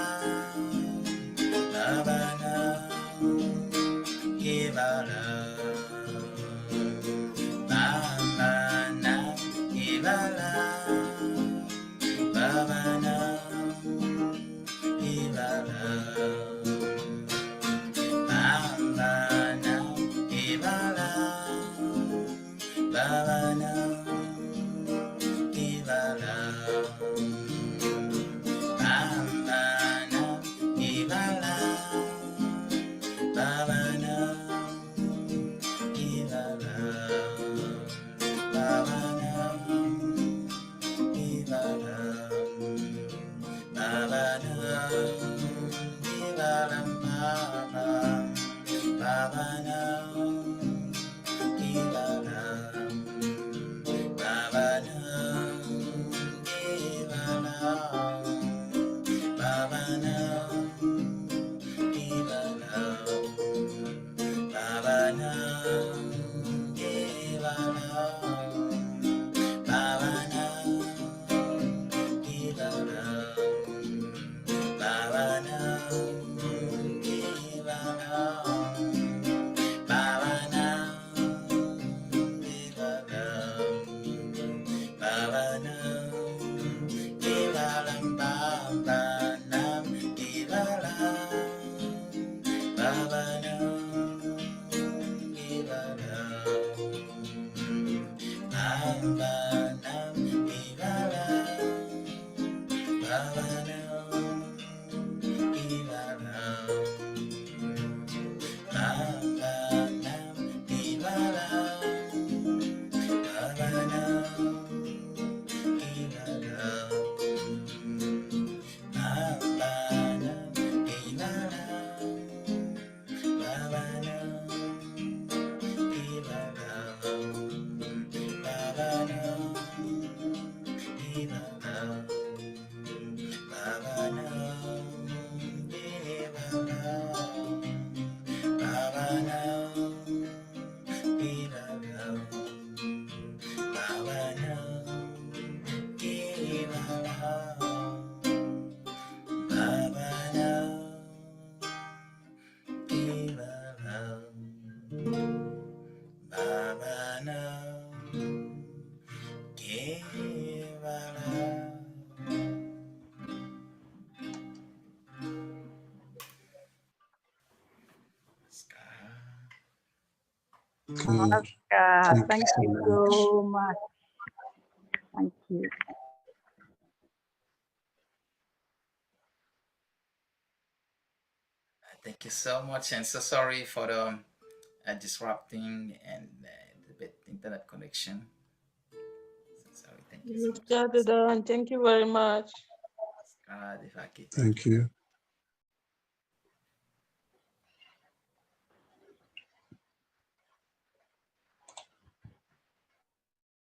Okay. Thank Thank you so you much. so much. Thank you. Thank you so much, and so sorry for the disrupting and the bit internet connection. So sorry. Thank you so much. Dada, and thank you very much. God, if I could, Thank you.